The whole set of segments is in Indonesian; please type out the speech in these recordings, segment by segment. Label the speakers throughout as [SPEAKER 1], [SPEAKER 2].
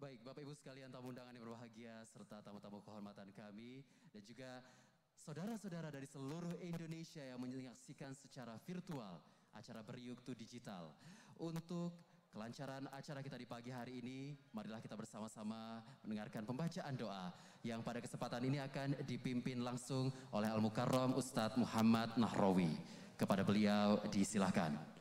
[SPEAKER 1] Baik, Bapak Ibu sekalian, tamu undangan yang berbahagia serta tamu-tamu kehormatan kami dan juga saudara-saudara dari seluruh Indonesia yang menyaksikan secara virtual acara Beriuk to Digital. Untuk kelancaran acara kita di pagi hari ini, marilah kita bersama-sama mendengarkan pembacaan doa yang pada kesempatan ini akan dipimpin langsung oleh Al-Mukarram Ustadz Muhammad Nahrawi. Kepada beliau disilahkan.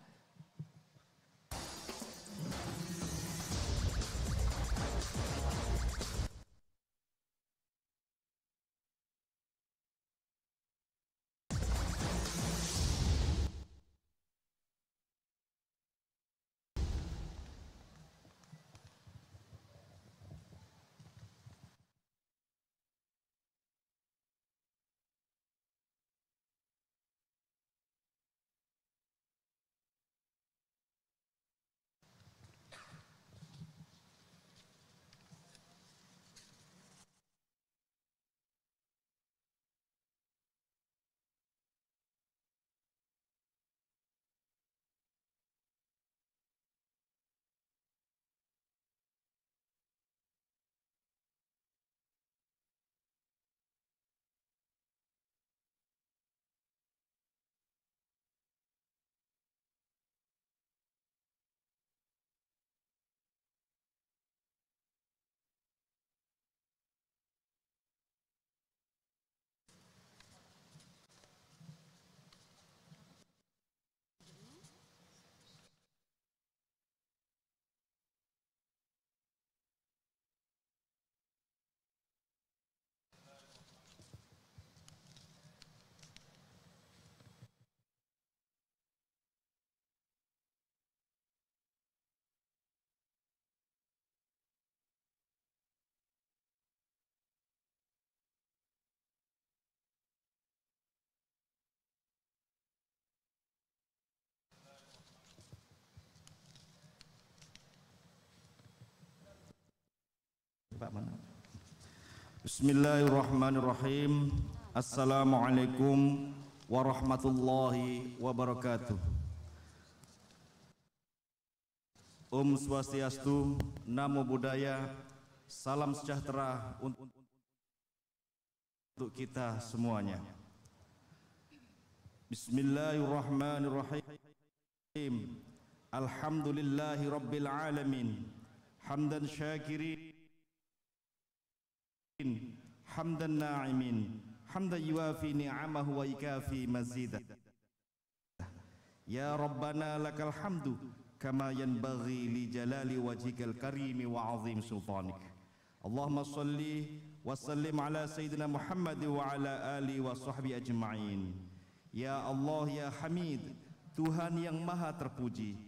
[SPEAKER 2] Bismillahirrahmanirrahim. Assalamualaikum warahmatullahi wabarakatuh. Om Swastiastu, Namo Buddhaya, salam sejahtera untuk kita semuanya. Bismillahirrahmanirrahim. Alhamdulillahi rabbil alamin. Hamdan syakirin, hamdan na'imin, hamdan yuafi ni'amahu wa ikafi mazidah. Ya Rabbana lakal hamdu kama yanbaghi li jalali wajhikal karimi wa azim sultanik. Allahumma salli wa sallim ala sayyidina Muhammad wa ala ali wa sahbihi ajma'in. Ya Allah ya Hamid, Tuhan yang maha terpuji,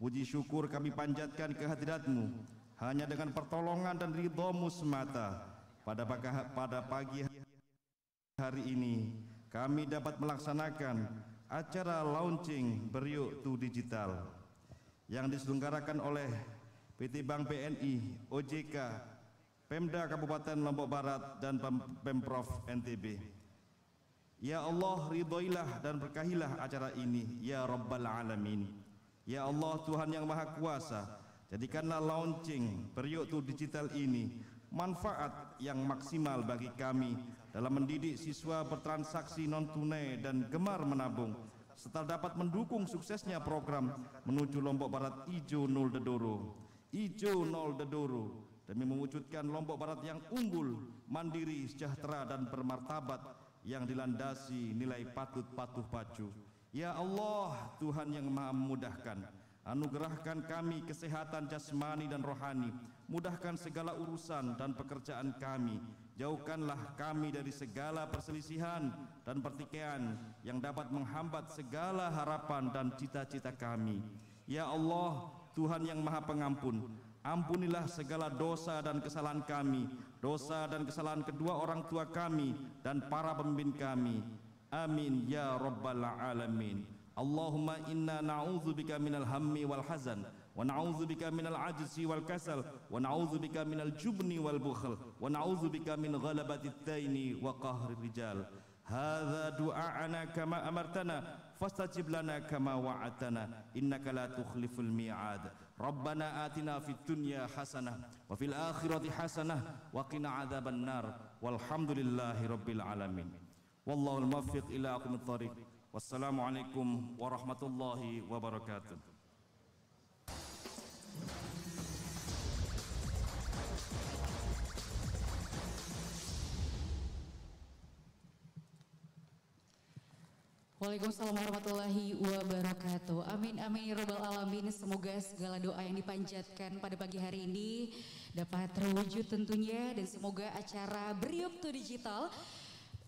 [SPEAKER 2] puji syukur kami panjatkan kehadirat-Mu. Hanya dengan pertolongan dan ridha-Mu semata pada pagi hari ini kami dapat melaksanakan acara launching Beriuk to Digital yang diselenggarakan oleh PT Bank BNI, OJK, Pemda Kabupaten Lombok Barat dan Pemprov NTB. Ya Allah, ridhoilah dan berkahilah acara ini ya Rabbal Alamin. Ya Allah, Tuhan yang Maha Kuasa, jadikanlah launching Beriuk to Digital ini manfaat yang maksimal bagi kami dalam mendidik siswa bertransaksi non tunai dan gemar menabung, serta dapat mendukung suksesnya program menuju Lombok Barat Ijo Nol Dedoro, Ijo Nol Dedoro, demi mewujudkan Lombok Barat yang unggul, mandiri, sejahtera dan bermartabat yang dilandasi nilai patut patuh pacu. Ya Allah, Tuhan yang Maha memudahkan, anugerahkan kami kesehatan jasmani dan rohani, mudahkan segala urusan dan pekerjaan kami, jauhkanlah kami dari segala perselisihan dan pertikaian yang dapat menghambat segala harapan dan cita-cita kami. Ya Allah, Tuhan yang Maha Pengampun, ampunilah segala dosa dan kesalahan kami, dosa dan kesalahan kedua orang tua kami dan para pemimpin kami. Amin ya Rabbal Alamin. Allahumma inna na'udzubika minal hammi wal hazan, wa na'udzubika minal ajzi wal kasal, wa na'udzubika minal jubni wal bukhl, wa na'udzubika min ghalabatit taini wa qahri rijal. Hadza du'a'ana kama amartana fastajib lana kama wa'atana innaka la tukhliful mi'ad. Rabbana atina fid dunya hasanah wa fil akhirati hasanah wa qina adzabannar. Walhamdulillahi rabbil alamin. Wallahul muwaffiq ila aqwamit thoriq. Wassalamualaikum warahmatullahi wabarakatuh.
[SPEAKER 3] Waalaikumsalam warahmatullahi wabarakatuh. Amin amin ya rabbal alamin. Semoga segala doa yang dipanjatkan pada pagi hari ini dapat terwujud tentunya, dan semoga acara Beriuk to Digital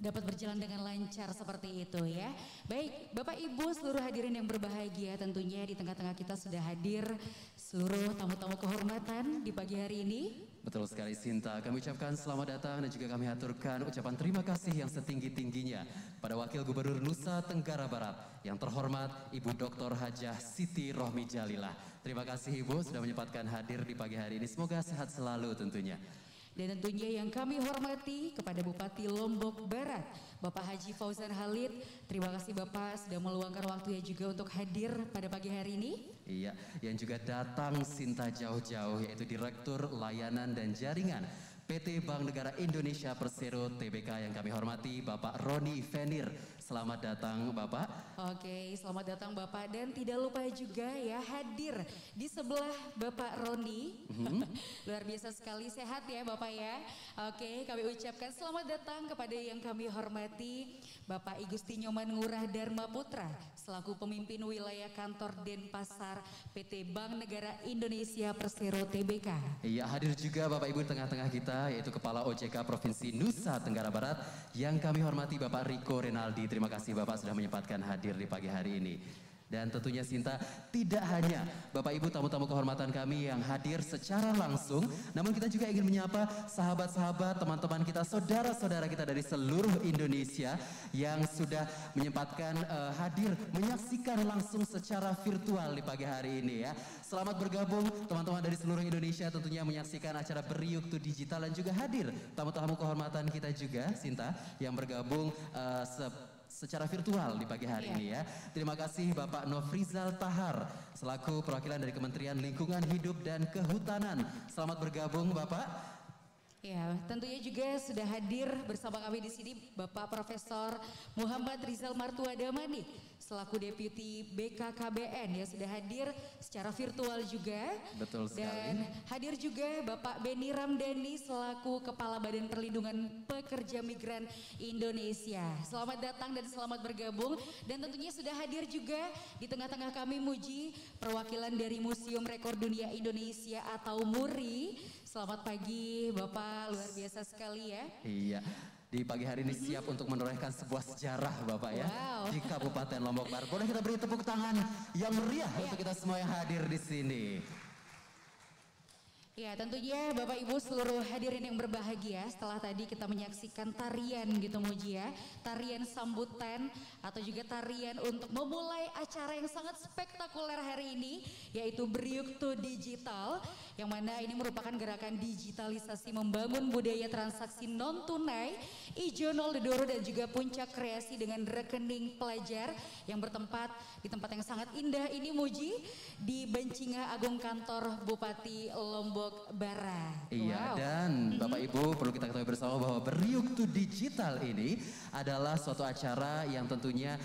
[SPEAKER 3] dapat berjalan dengan lancar seperti itu ya. Baik, Bapak Ibu seluruh hadirin yang berbahagia, tentunya di tengah-tengah kita sudah hadir seluruh tamu-tamu kehormatan di pagi hari ini.
[SPEAKER 1] Betul sekali Sinta, kami ucapkan selamat datang dan juga kami haturkan ucapan terima kasih yang setinggi-tingginya pada Wakil Gubernur Nusa Tenggara Barat yang terhormat Ibu Dr. Hajah Siti Rohmi Jalilah. Terima kasih Ibu sudah menyempatkan hadir di pagi hari ini, semoga sehat selalu tentunya.
[SPEAKER 3] Dan tentunya yang kami hormati kepada Bupati Lombok Barat, Bapak Haji Fauzan Khalid. Terima kasih Bapak sudah meluangkan waktunya juga untuk hadir pada pagi hari ini.
[SPEAKER 1] Iya, yang juga datang Sinta jauh-jauh yaitu Direktur Layanan dan Jaringan PT Bank Negara Indonesia Persero Tbk yang kami hormati Bapak Roni Venir. Selamat datang Bapak.
[SPEAKER 3] Oke, selamat datang Bapak, dan tidak lupa juga ya hadir di sebelah Bapak Roni. Luar biasa sekali, sehat ya Bapak ya. Oke, kami ucapkan selamat datang kepada yang kami hormati Bapak Igusti Nyoman Ngurah Dharma Putra selaku pemimpin wilayah kantor Denpasar PT Bank Negara Indonesia Persero Tbk.
[SPEAKER 1] Iya, hadir juga Bapak Ibu di tengah-tengah kita yaitu Kepala OJK Provinsi Nusa Tenggara Barat yang kami hormati Bapak Riko Renaldi. Terima kasih Bapak sudah menyempatkan hadir di pagi hari ini. Dan tentunya Sinta, tidak hanya Bapak Ibu tamu-tamu kehormatan kami yang hadir secara langsung, namun kita juga ingin menyapa sahabat-sahabat, teman-teman kita, saudara-saudara kita dari seluruh Indonesia yang sudah menyempatkan hadir menyaksikan langsung secara virtual di pagi hari ini ya. Selamat bergabung teman-teman dari seluruh Indonesia tentunya menyaksikan acara Beriuk to Digital, dan juga hadir tamu-tamu kehormatan kita juga Sinta yang bergabung secara virtual di pagi hari ini ya. Terima kasih Bapak Nofrizal Tahar selaku perwakilan dari Kementerian Lingkungan Hidup dan Kehutanan. Selamat bergabung Bapak.
[SPEAKER 3] Ya, tentunya juga sudah hadir bersama kami di sini Bapak Profesor Muhammad Rizal Martua Damani selaku Deputi BKKBN ya, sudah hadir secara virtual juga.
[SPEAKER 1] Betul sekali.
[SPEAKER 3] Dan hadir juga Bapak Beni Ramdhani selaku Kepala Badan Perlindungan Pekerja Migran Indonesia. Selamat datang dan selamat bergabung. Dan tentunya sudah hadir juga di tengah-tengah kami Muji perwakilan dari Museum Rekor Dunia Indonesia atau MURI. Selamat pagi Bapak, luar biasa sekali ya.
[SPEAKER 1] Iya, di pagi hari ini siap untuk menorehkan sebuah sejarah Bapak ya. Di Kabupaten Lombok Barat. Boleh kita beri tepuk tangan yang meriah untuk kita semua yang hadir di sini.
[SPEAKER 3] Ya, tentunya Bapak Ibu seluruh hadirin yang berbahagia, setelah tadi kita menyaksikan tarian gitu Muji ya, tarian sambutan atau juga tarian untuk memulai acara yang sangat spektakuler hari ini, yaitu Beriuk to Digital, yang mana ini merupakan gerakan digitalisasi membangun budaya transaksi non tunai, Ijo Nol Dedoro dan juga puncak kreasi dengan rekening pelajar yang bertempat di tempat yang sangat indah ini Muji, di Bencinga Agung Kantor Bupati Lombok Barat.
[SPEAKER 1] Iya, dan Bapak Ibu perlu kita ketahui bersama bahwa Beriuk to Digital ini adalah suatu acara yang tentunya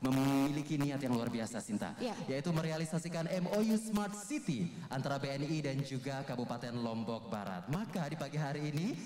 [SPEAKER 1] memiliki niat yang luar biasa Sinta, yaitu merealisasikan MOU Smart City antara BNI dan juga Kabupaten Lombok Barat. Maka di pagi hari ini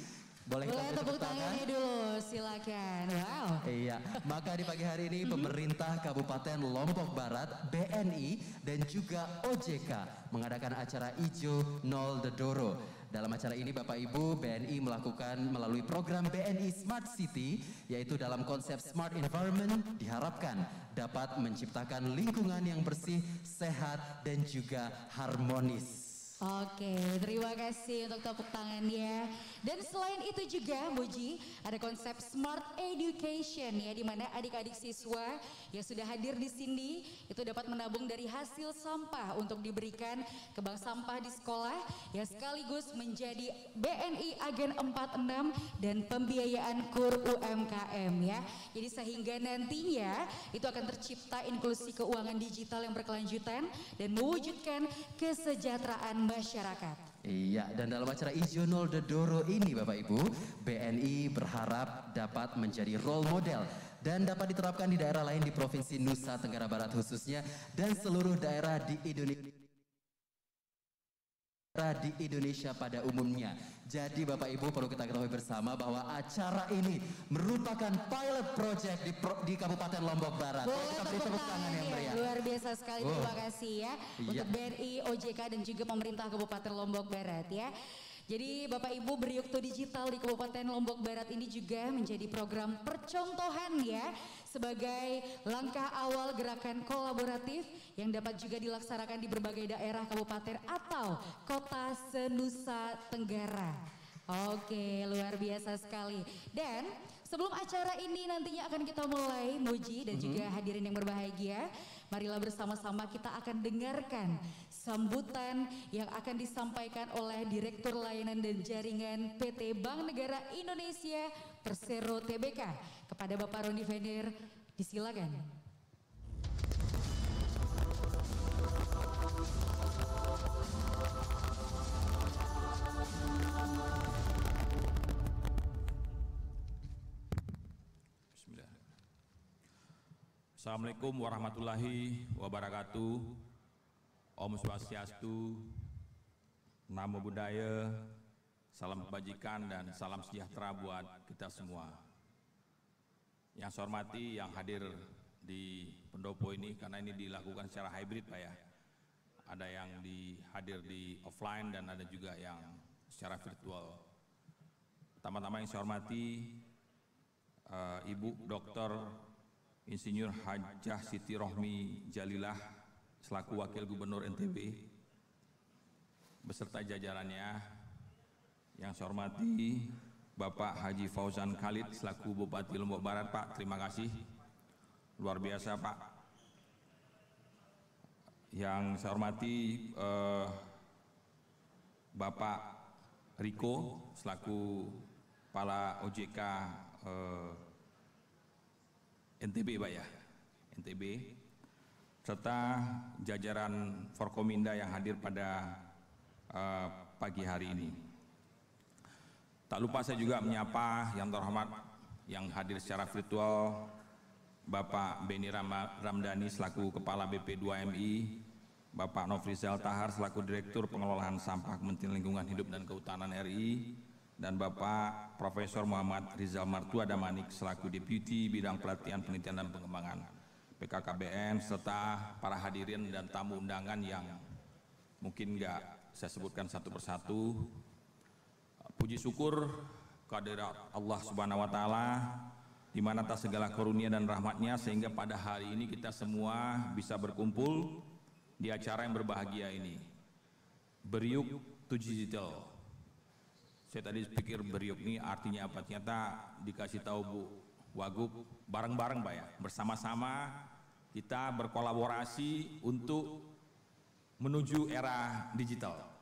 [SPEAKER 1] boleh kita tepuk tangannya
[SPEAKER 3] dulu, silakan. Wow.
[SPEAKER 1] Iya, maka di pagi hari ini pemerintah Kabupaten Lombok Barat, BNI dan juga OJK mengadakan acara Ijo Nol Dedoro. Dalam acara ini Bapak Ibu, BNI melakukan melalui program BNI Smart City, yaitu dalam konsep Smart Environment diharapkan dapat menciptakan lingkungan yang bersih, sehat dan juga harmonis.
[SPEAKER 3] Oke, terima kasih untuk tepuk tangannya. Dan selain itu juga, Muji, ada konsep Smart Education ya, di mana adik-adik siswa yang sudah hadir di sini itu dapat menabung dari hasil sampah untuk diberikan ke bank sampah di sekolah yang sekaligus menjadi BNI Agen 46 dan pembiayaan KUR UMKM ya. Jadi sehingga nantinya itu akan tercipta inklusi keuangan digital yang berkelanjutan dan mewujudkan kesejahteraan masyarakat.
[SPEAKER 1] Iya, dan dalam acara Ijo Nol Dodoro ini Bapak Ibu, BNI berharap dapat menjadi role model dan dapat diterapkan di daerah lain di Provinsi Nusa Tenggara Barat khususnya dan seluruh daerah di Indonesia pada umumnya. Jadi Bapak Ibu perlu kita ketahui bersama bahwa acara ini merupakan pilot project di Kabupaten Lombok Barat.
[SPEAKER 3] Boleh
[SPEAKER 1] Kita beri tepuk tangan yang meriah.
[SPEAKER 3] Luar biasa sekali, terima kasih ya untuk BNI, OJK dan juga pemerintah Kabupaten Lombok Barat ya. Jadi Bapak Ibu, Beryuktu Digital di Kabupaten Lombok Barat ini juga menjadi program percontohan ya sebagai langkah awal gerakan kolaboratif yang dapat juga dilaksanakan di berbagai daerah kabupaten atau kota se-Nusa Tenggara. Oke, luar biasa sekali. Dan sebelum acara ini nantinya akan kita mulai, Muji dan juga hadirin yang berbahagia, marilah bersama-sama kita akan dengarkan sambutan yang akan disampaikan oleh Direktur Layanan dan Jaringan PT Bank Negara Indonesia Persero Tbk kepada Bapak Roni Vender. Disilakan.
[SPEAKER 4] Assalamualaikum warahmatullahi wabarakatuh. Om Swastiastu, Namo Buddhaya, salam kebajikan dan salam sejahtera buat kita semua. Yang saya hormati yang hadir di pendopo ini, karena ini dilakukan secara hybrid Pak ya. Ada yang hadir di offline dan ada juga yang secara virtual. Pertama-tama yang saya hormati Ibu Dr. Insinyur Hajah Siti Rohmi Jalilah selaku Wakil Gubernur NTB beserta jajarannya. Yang saya hormati Bapak Haji Fauzan Khalid selaku Bupati Lombok Barat. Pak, terima kasih, luar biasa Pak. Yang saya hormati Bapak Riko selaku Kepala OJK NTB Pak ya, NTB, serta jajaran Forkominda yang hadir pada pagi hari ini. Tak lupa saya juga menyapa yang terhormat yang hadir secara virtual Bapak Beni Ramdhani selaku Kepala BP2MI, Bapak Nofrizal Tahar selaku Direktur Pengelolaan Sampah Kementerian Lingkungan Hidup dan Kehutanan RI, dan Bapak Profesor Muhammad Rizal Martua Damanik selaku Deputi Bidang Pelatihan Penelitian dan Pengembangan BKKBN, serta para hadirin dan tamu undangan yang mungkin nggak saya sebutkan satu persatu. Puji syukur kehadirat Allah Subhanahu wa Ta'ala, di mana atas segala karunia dan rahmatnya sehingga pada hari ini kita semua bisa berkumpul di acara yang berbahagia ini. Beryuktu Digital. Saya tadi pikir Beryuk ini artinya apa? Ternyata dikasih tahu Bu Wagub, bareng-bareng Pak ya, bersama-sama kita berkolaborasi untuk menuju era digital.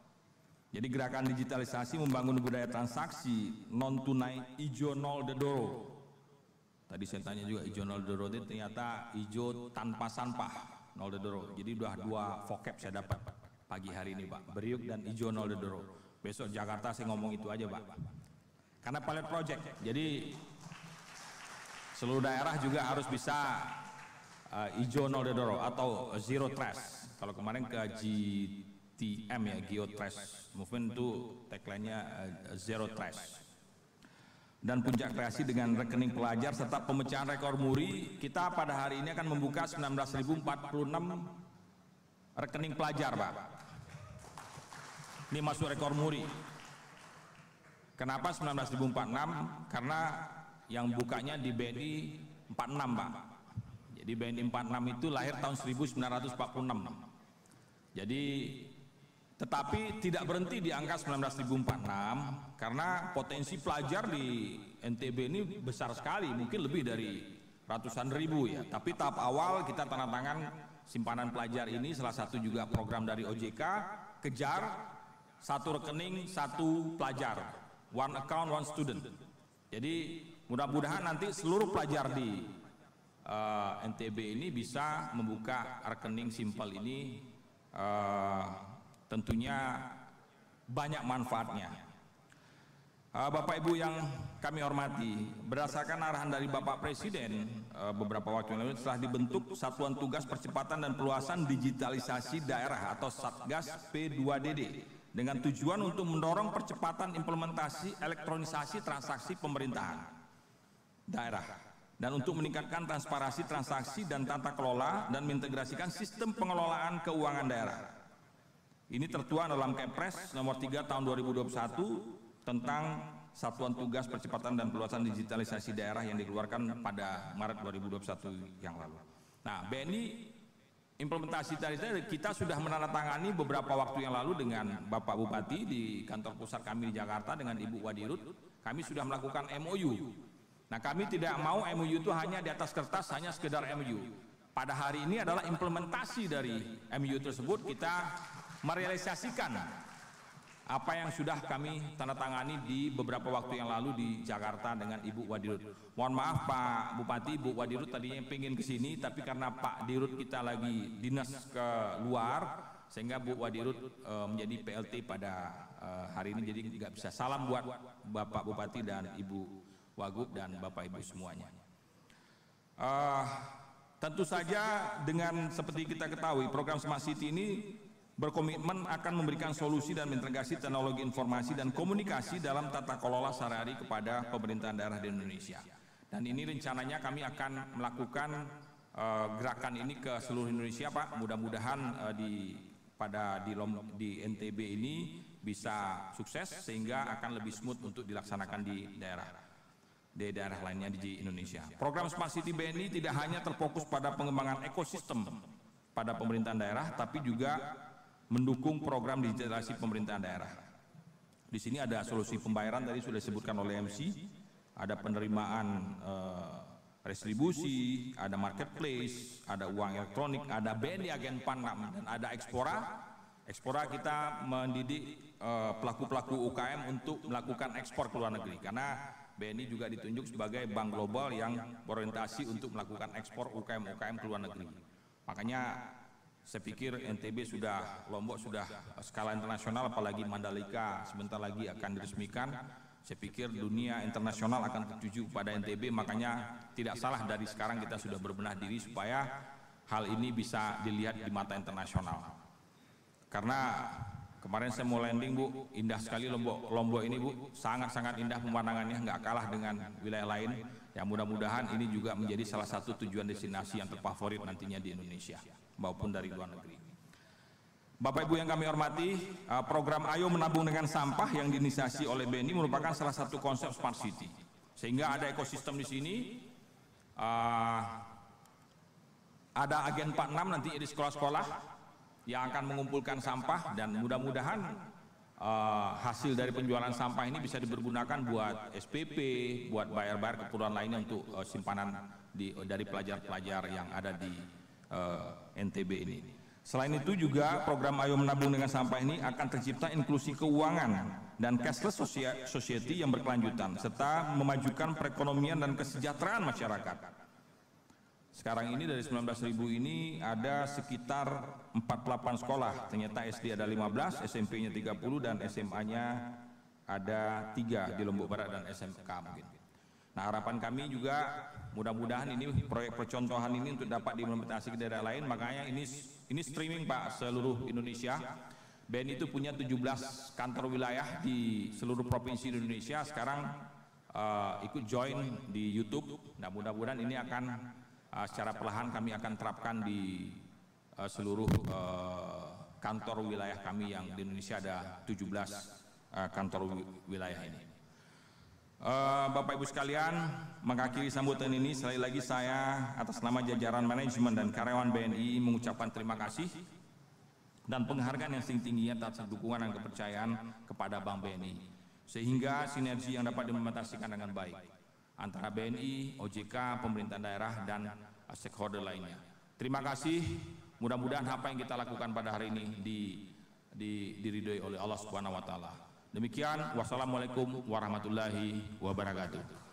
[SPEAKER 4] Jadi gerakan digitalisasi membangun budaya transaksi non tunai Ijo Nol Dodoro. Tadi saya tanya juga Ijo Nol Dodoro itu ternyata ijo tanpa sampah Nol Dodoro. Jadi udah dua vocab saya dapat pagi hari ini Pak, Beryuk dan Ijo Nol Dodoro. Besok Jakarta saya ngomong itu aja Pak. Karena pilot project, jadi seluruh daerah juga harus bisa Ijo Nol Dodoro atau Zero Trash. Kalau kemarin ke GTM ya, Geo Trash Movement itu tagline-nya Zero Trash. Dan puncak kreasi dengan rekening pelajar serta pemecahan rekor muri, kita pada hari ini akan membuka 19.046 rekening pelajar Pak. Ini masuk rekor muri. Kenapa 19.046? Karena yang bukanya di BNI 46 Pak. Jadi BNI 46 itu lahir tahun 1946. Jadi tetapi tidak berhenti di angka 19.046 karena potensi pelajar di NTB ini besar sekali, mungkin lebih dari ratusan ribu ya. Tapi tahap awal kita tanda tangan simpanan pelajar ini, salah satu juga program dari OJK, kejar satu rekening satu pelajar, one account one student. Jadi mudah-mudahan nanti seluruh pelajar di NTB ini bisa membuka rekening simpel ini, tentunya banyak manfaatnya. Bapak Ibu yang kami hormati, berdasarkan arahan dari Bapak Presiden beberapa waktu yang lalu telah dibentuk Satuan Tugas Percepatan dan Perluasan Digitalisasi Daerah atau Satgas P2DD dengan tujuan untuk mendorong percepatan implementasi elektronisasi transaksi pemerintahan daerah dan untuk meningkatkan transparansi transaksi dan tata kelola dan mengintegrasikan sistem pengelolaan keuangan daerah. Ini tertuang dalam Kepres nomor 3 tahun 2021 tentang Satuan Tugas Percepatan dan Perluasan Digitalisasi Daerah yang dikeluarkan pada Maret 2021 yang lalu. Nah, BNI implementasi tadi kita sudah menandatangani beberapa waktu yang lalu dengan Bapak Bupati di kantor pusat kami di Jakarta dengan Ibu Wadirut. Kami sudah melakukan MOU. Nah, kami tidak mau MOU itu hanya di atas kertas, hanya sekedar MOU. Pada hari ini adalah implementasi dari MOU tersebut, kita merealisasikan apa yang sudah kami tanda tangani di beberapa waktu yang lalu di Jakarta dengan Ibu Wadirut. Mohon maaf Pak Bupati, Bu Wadirut tadinya pengen ke sini, tapi karena Pak Dirut kita lagi dinas ke luar, sehingga Bu Wadirut menjadi PLT pada hari ini, jadi nggak bisa. Salam buat Bapak Bupati dan Ibu Wagub dan Bapak Ibu semuanya. Tentu saja dengan seperti kita ketahui, program Smart City ini berkomitmen akan memberikan solusi dan mengintegrasi teknologi informasi dan komunikasi dalam tata kelola sehari-hari kepada pemerintahan daerah di Indonesia. Dan ini rencananya kami akan melakukan gerakan ini ke seluruh Indonesia, Pak. Mudah-mudahan di NTB ini bisa sukses sehingga akan lebih smooth untuk dilaksanakan di daerah lainnya di Indonesia. Program Smart City BNI tidak hanya terfokus pada pengembangan ekosistem pada pemerintahan daerah, tapi juga mendukung program digitalisasi pemerintahan daerah. Di sini ada solusi pembayaran tadi sudah disebutkan oleh MC, ada penerimaan restribusi, ada marketplace, ada uang elektronik, ada BNI Agen Pan, dan ada Ekspora. Ekspora kita mendidik pelaku-pelaku UKM untuk melakukan ekspor ke luar negeri, karena BNI juga ditunjuk sebagai bank global yang berorientasi untuk melakukan ekspor UKM-UKM ke luar negeri. Makanya saya pikir NTB sudah, Lombok sudah skala internasional, apalagi Mandalika sebentar lagi akan diresmikan. Saya pikir dunia internasional akan tertuju pada NTB, makanya tidak salah dari sekarang kita sudah berbenah diri supaya hal ini bisa dilihat di mata internasional. Karena kemarin saya mau landing Bu, indah sekali Lombok ini Bu, sangat-sangat indah pemandangannya, nggak kalah dengan wilayah lain. Ya mudah-mudahan ini juga menjadi salah satu tujuan destinasi yang terfavorit nantinya di Indonesia maupun dari luar negeri. Bapak Ibu yang kami hormati, program Ayo Menabung dengan Sampah yang diinisiasi oleh BNI merupakan salah satu konsep Smart City. Sehingga ada ekosistem di sini, ada agen 46 nanti di sekolah-sekolah yang akan mengumpulkan sampah, dan mudah-mudahan hasil dari penjualan sampah ini bisa dipergunakan buat SPP, buat bayar-bayar keperluan lainnya untuk simpanan dari pelajar-pelajar yang ada di NTB ini. Selain itu juga program Ayo Menabung dengan Sampah ini akan tercipta inklusi keuangan dan cashless society yang berkelanjutan, serta memajukan perekonomian dan kesejahteraan masyarakat. Sekarang ini dari 19.000 ini ada sekitar 48 sekolah, ternyata SD ada 15, SMP-nya 30, dan SMA-nya ada 3 di Lombok Barat dan SMK mungkin. Nah, harapan kami juga mudah-mudahan ini proyek percontohan ini untuk dapat diimplementasi ke daerah lain. Makanya ini streaming Pak seluruh Indonesia. BNI itu punya 17 kantor wilayah di seluruh provinsi di Indonesia. Sekarang ikut join di YouTube. Nah, mudah-mudahan ini akan secara perlahan kami akan terapkan di seluruh kantor wilayah kami yang di Indonesia ada 17 kantor wilayah ini. Bapak Ibu sekalian, mengakhiri sambutan ini sekali lagi saya atas nama jajaran manajemen dan karyawan BNI mengucapkan terima kasih dan penghargaan yang setinggi-tingginya atas dukungan dan kepercayaan kepada Bank BNI, sehingga sinergi yang dapat diimplementasikan dengan baik antara BNI, OJK, pemerintah daerah, dan stakeholder lainnya. Terima kasih. Mudah-mudahan apa yang kita lakukan pada hari ini diridhoi oleh Allah Subhanahu wa taala. Demikian, wassalamualaikum warahmatullahi wabarakatuh.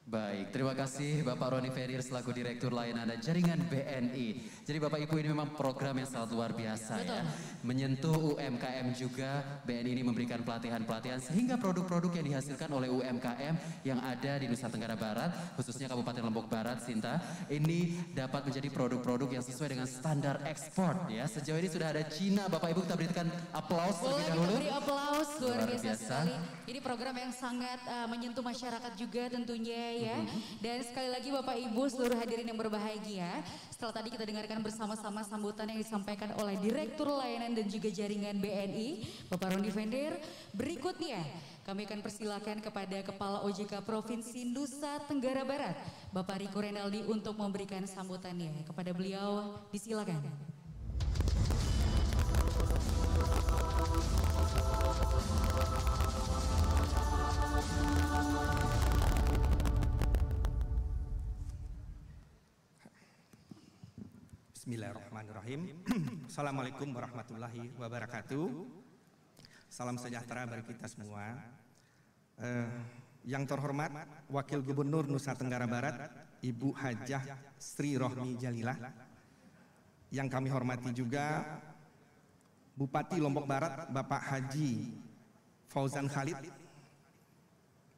[SPEAKER 1] Baik, terima kasih Bapak Roni Ferir selaku Direktur Layanan dan Jaringan BNI. Jadi Bapak Ibu, ini memang program yang sangat luar biasa ya. Menyentuh UMKM juga, BNI ini memberikan pelatihan-pelatihan sehingga produk-produk yang dihasilkan oleh UMKM yang ada di Nusa Tenggara Barat, khususnya Kabupaten Lombok Barat, Sinta, ini dapat menjadi produk-produk yang sesuai dengan standar ekspor ya. Sejauh ini sudah ada Cina, Bapak Ibu, kita berikan aplaus terlebih dahulu.
[SPEAKER 3] Beri aplaus, luar biasa sekali. Ini program yang sangat menyentuh masyarakat juga tentunya ya. Dan sekali lagi Bapak Ibu seluruh hadirin yang berbahagia, setelah tadi kita dengarkan bersama-sama sambutan yang disampaikan oleh Direktur Layanan dan juga Jaringan BNI, Bapak Roni Ferir. Berikutnya kami akan persilakan kepada Kepala OJK Provinsi Nusa Tenggara Barat, Bapak Riko Renaldi, untuk memberikan sambutannya. Kepada beliau disilakan.
[SPEAKER 5] Bismillahirrahmanirrahim. Assalamualaikum warahmatullahi wabarakatuh. Salam sejahtera bagi kita semua. Yang terhormat Wakil Gubernur Nusa Tenggara Barat, Ibu Hajah Sri Rohmi Jalilah. Yang kami hormati juga Bupati Lombok Barat, Bapak Haji Fauzan Khalid,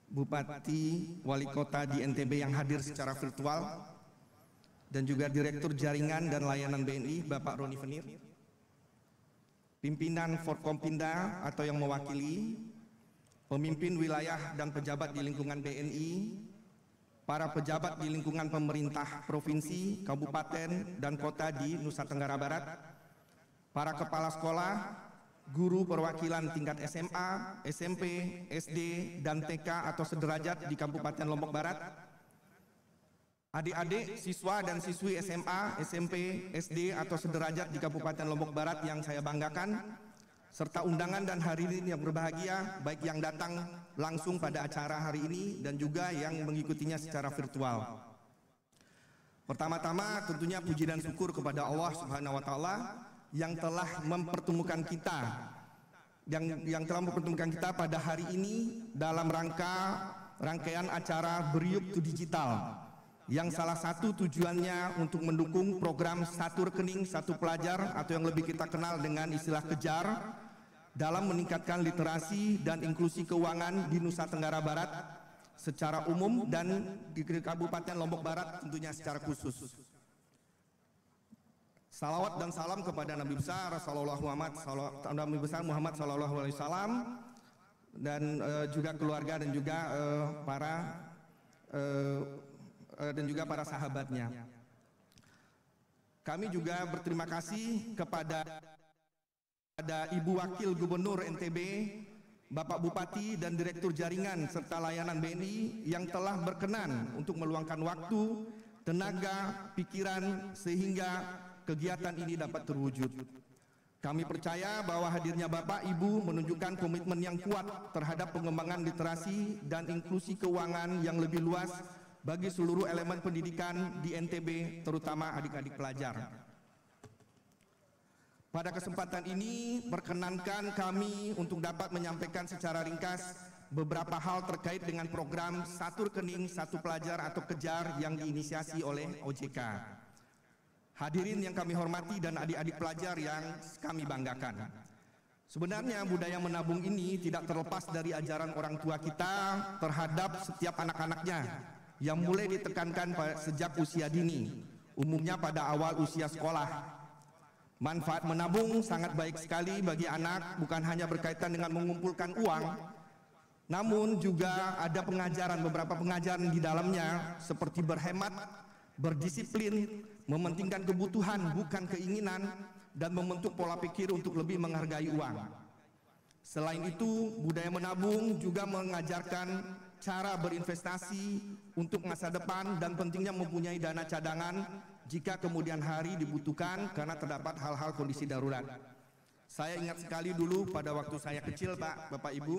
[SPEAKER 5] Bupati Wali Kota di NTB yang hadir secara virtual, dan juga Direktur Jaringan dan Layanan BNI, Bapak Roni Ferir, pimpinan Forkompinda atau yang mewakili, pemimpin wilayah dan pejabat di lingkungan BNI, para pejabat di lingkungan pemerintah provinsi, kabupaten, dan kota di Nusa Tenggara Barat, para kepala sekolah, guru perwakilan tingkat SMA, SMP, SD, dan TK atau sederajat di Kabupaten Lombok Barat, adik-adik, siswa dan siswi SMA, SMP, SD atau sederajat di Kabupaten Lombok Barat yang saya banggakan, serta undangan dan hadirin yang berbahagia, baik yang datang langsung pada acara hari ini dan juga yang mengikutinya secara virtual. Pertama-tama tentunya puji dan syukur kepada Allah Subhanahu wa taala yang telah mempertemukan kita pada hari ini dalam rangkaian acara Beriuk to Digital, yang salah satu tujuannya untuk mendukung program Satu Rekening Satu Pelajar atau yang lebih kita kenal dengan istilah Kejar dalam meningkatkan literasi dan inklusi keuangan di Nusa Tenggara Barat secara umum dan di Kabupaten Lombok Barat tentunya secara khusus. Salawat dan salam kepada Nabi besar Muhammad sallallahu alaihi wasallam dan juga keluarga dan juga para sahabatnya. Kami juga berterima kasih kepada Ibu Wakil Gubernur NTB, Bapak Bupati dan Direktur Jaringan serta Layanan BNI yang telah berkenan untuk meluangkan waktu, tenaga, pikiran sehingga kegiatan ini dapat terwujud. Kami percaya bahwa hadirnya Bapak Ibu menunjukkan komitmen yang kuat terhadap pengembangan literasi dan inklusi keuangan yang lebih luas bagi seluruh elemen pendidikan di NTB, terutama adik-adik pelajar. Pada kesempatan ini, perkenankan kami untuk dapat menyampaikan secara ringkas beberapa hal terkait dengan program Satu Rekening Satu Pelajar atau Kejar yang diinisiasi oleh OJK. Hadirin yang kami hormati dan adik-adik pelajar yang kami banggakan. Sebenarnya budaya menabung ini tidak terlepas dari ajaran orang tua kita terhadap setiap anak-anaknya, yang mulai ditekankan sejak usia dini, umumnya pada awal usia sekolah. Manfaat menabung sangat baik sekali bagi anak, bukan hanya berkaitan dengan mengumpulkan uang, namun juga ada beberapa pengajaran di dalamnya seperti berhemat, berdisiplin, mementingkan kebutuhan bukan keinginan, dan membentuk pola pikir untuk lebih menghargai uang. Selain itu, budaya menabung juga mengajarkan cara berinvestasi untuk masa depan, dan pentingnya mempunyai dana cadangan jika kemudian hari dibutuhkan karena terdapat hal-hal kondisi darurat. Saya ingat sekali dulu pada waktu saya kecil, Pak, Bapak Ibu,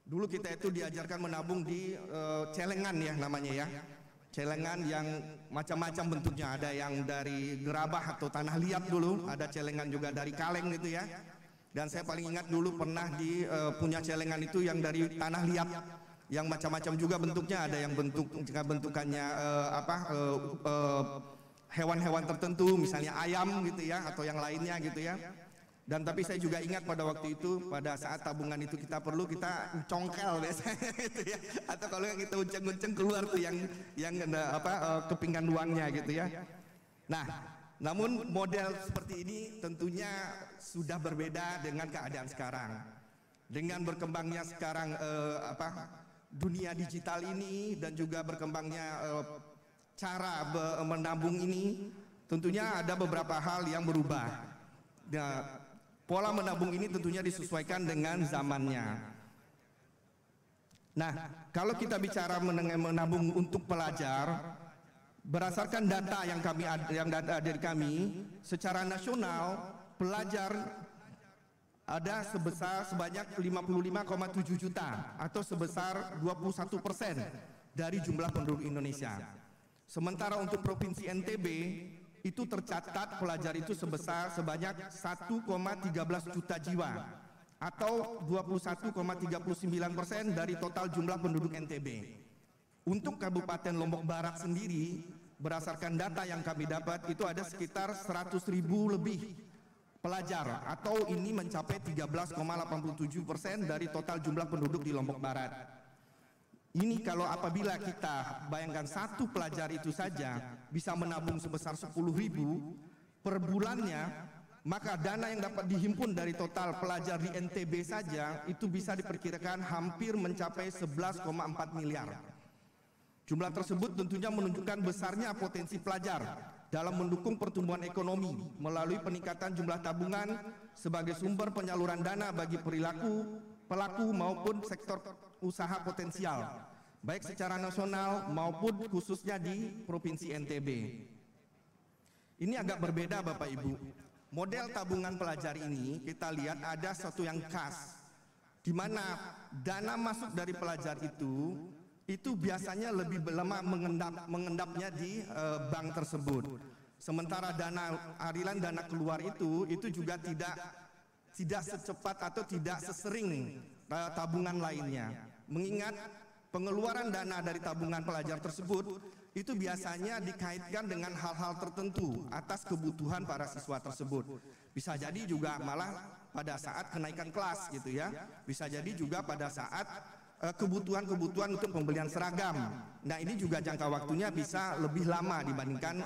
[SPEAKER 5] dulu kita itu diajarkan menabung di celengan ya namanya ya. Celengan yang macam-macam bentuknya, ada yang dari gerabah atau tanah liat dulu, ada celengan juga dari kaleng gitu ya. Dan saya paling ingat dulu pernah punya celengan itu yang dari tanah liat, yang macam-macam juga bentuknya, ada yang bentukannya hewan-hewan tertentu, misalnya ayam gitu ya, atau yang lainnya gitu ya. Dan tapi saya juga ingat pada waktu itu, pada saat tabungan itu kita perlu, kita congkel biasanya gitu ya, atau kalau kita unceng-unceng keluar tuh yang kepingan uangnya gitu ya. Nah, namun model seperti ini tentunya sudah berbeda dengan keadaan sekarang. Dengan berkembangnya sekarang dunia digital ini, dan juga berkembangnya cara menabung ini, tentunya ada beberapa hal yang berubah. Nah, pola menabung ini tentunya disesuaikan dengan zamannya. Nah, kalau kita bicara menabung untuk pelajar, berdasarkan data yang data dari kami, secara nasional pelajar ada sebanyak 55,7 juta atau sebesar 21% dari jumlah penduduk Indonesia. Sementara untuk Provinsi NTB itu tercatat pelajar itu sebanyak 1,13 juta jiwa atau 21,39% dari total jumlah penduduk NTB. Untuk Kabupaten Lombok Barat sendiri, berdasarkan data yang kami dapat, itu ada sekitar 100.000 lebih pelajar, atau ini mencapai 13,87% dari total jumlah penduduk di Lombok Barat. Ini kalau apabila kita bayangkan satu pelajar itu saja bisa menabung sebesar 10.000 per bulannya, maka dana yang dapat dihimpun dari total pelajar di NTB saja itu bisa diperkirakan hampir mencapai 11,4 miliar. Jumlah tersebut tentunya menunjukkan besarnya potensi pelajar dalam mendukung pertumbuhan ekonomi melalui peningkatan jumlah tabungan sebagai sumber penyaluran dana bagi pelaku maupun sektor usaha potensial, baik secara nasional maupun khususnya di Provinsi NTB. Ini agak berbeda Bapak Ibu. Model tabungan pelajar ini kita lihat ada satu yang khas, di mana dana masuk dari pelajar itu biasanya lebih lama mengendapnya di bank tersebut. Sementara aliran dana keluar itu juga tidak secepat atau tidak sesering tabungan lainnya. Mengingat pengeluaran dana dari tabungan pelajar tersebut itu biasanya dikaitkan dengan hal-hal tertentu atas kebutuhan para siswa tersebut. Bisa jadi juga malah pada saat kenaikan kelas gitu ya. Bisa jadi juga pada saat kebutuhan-kebutuhan untuk pembelian seragam. Nah, ini juga jangka waktunya bisa lebih lama dibandingkan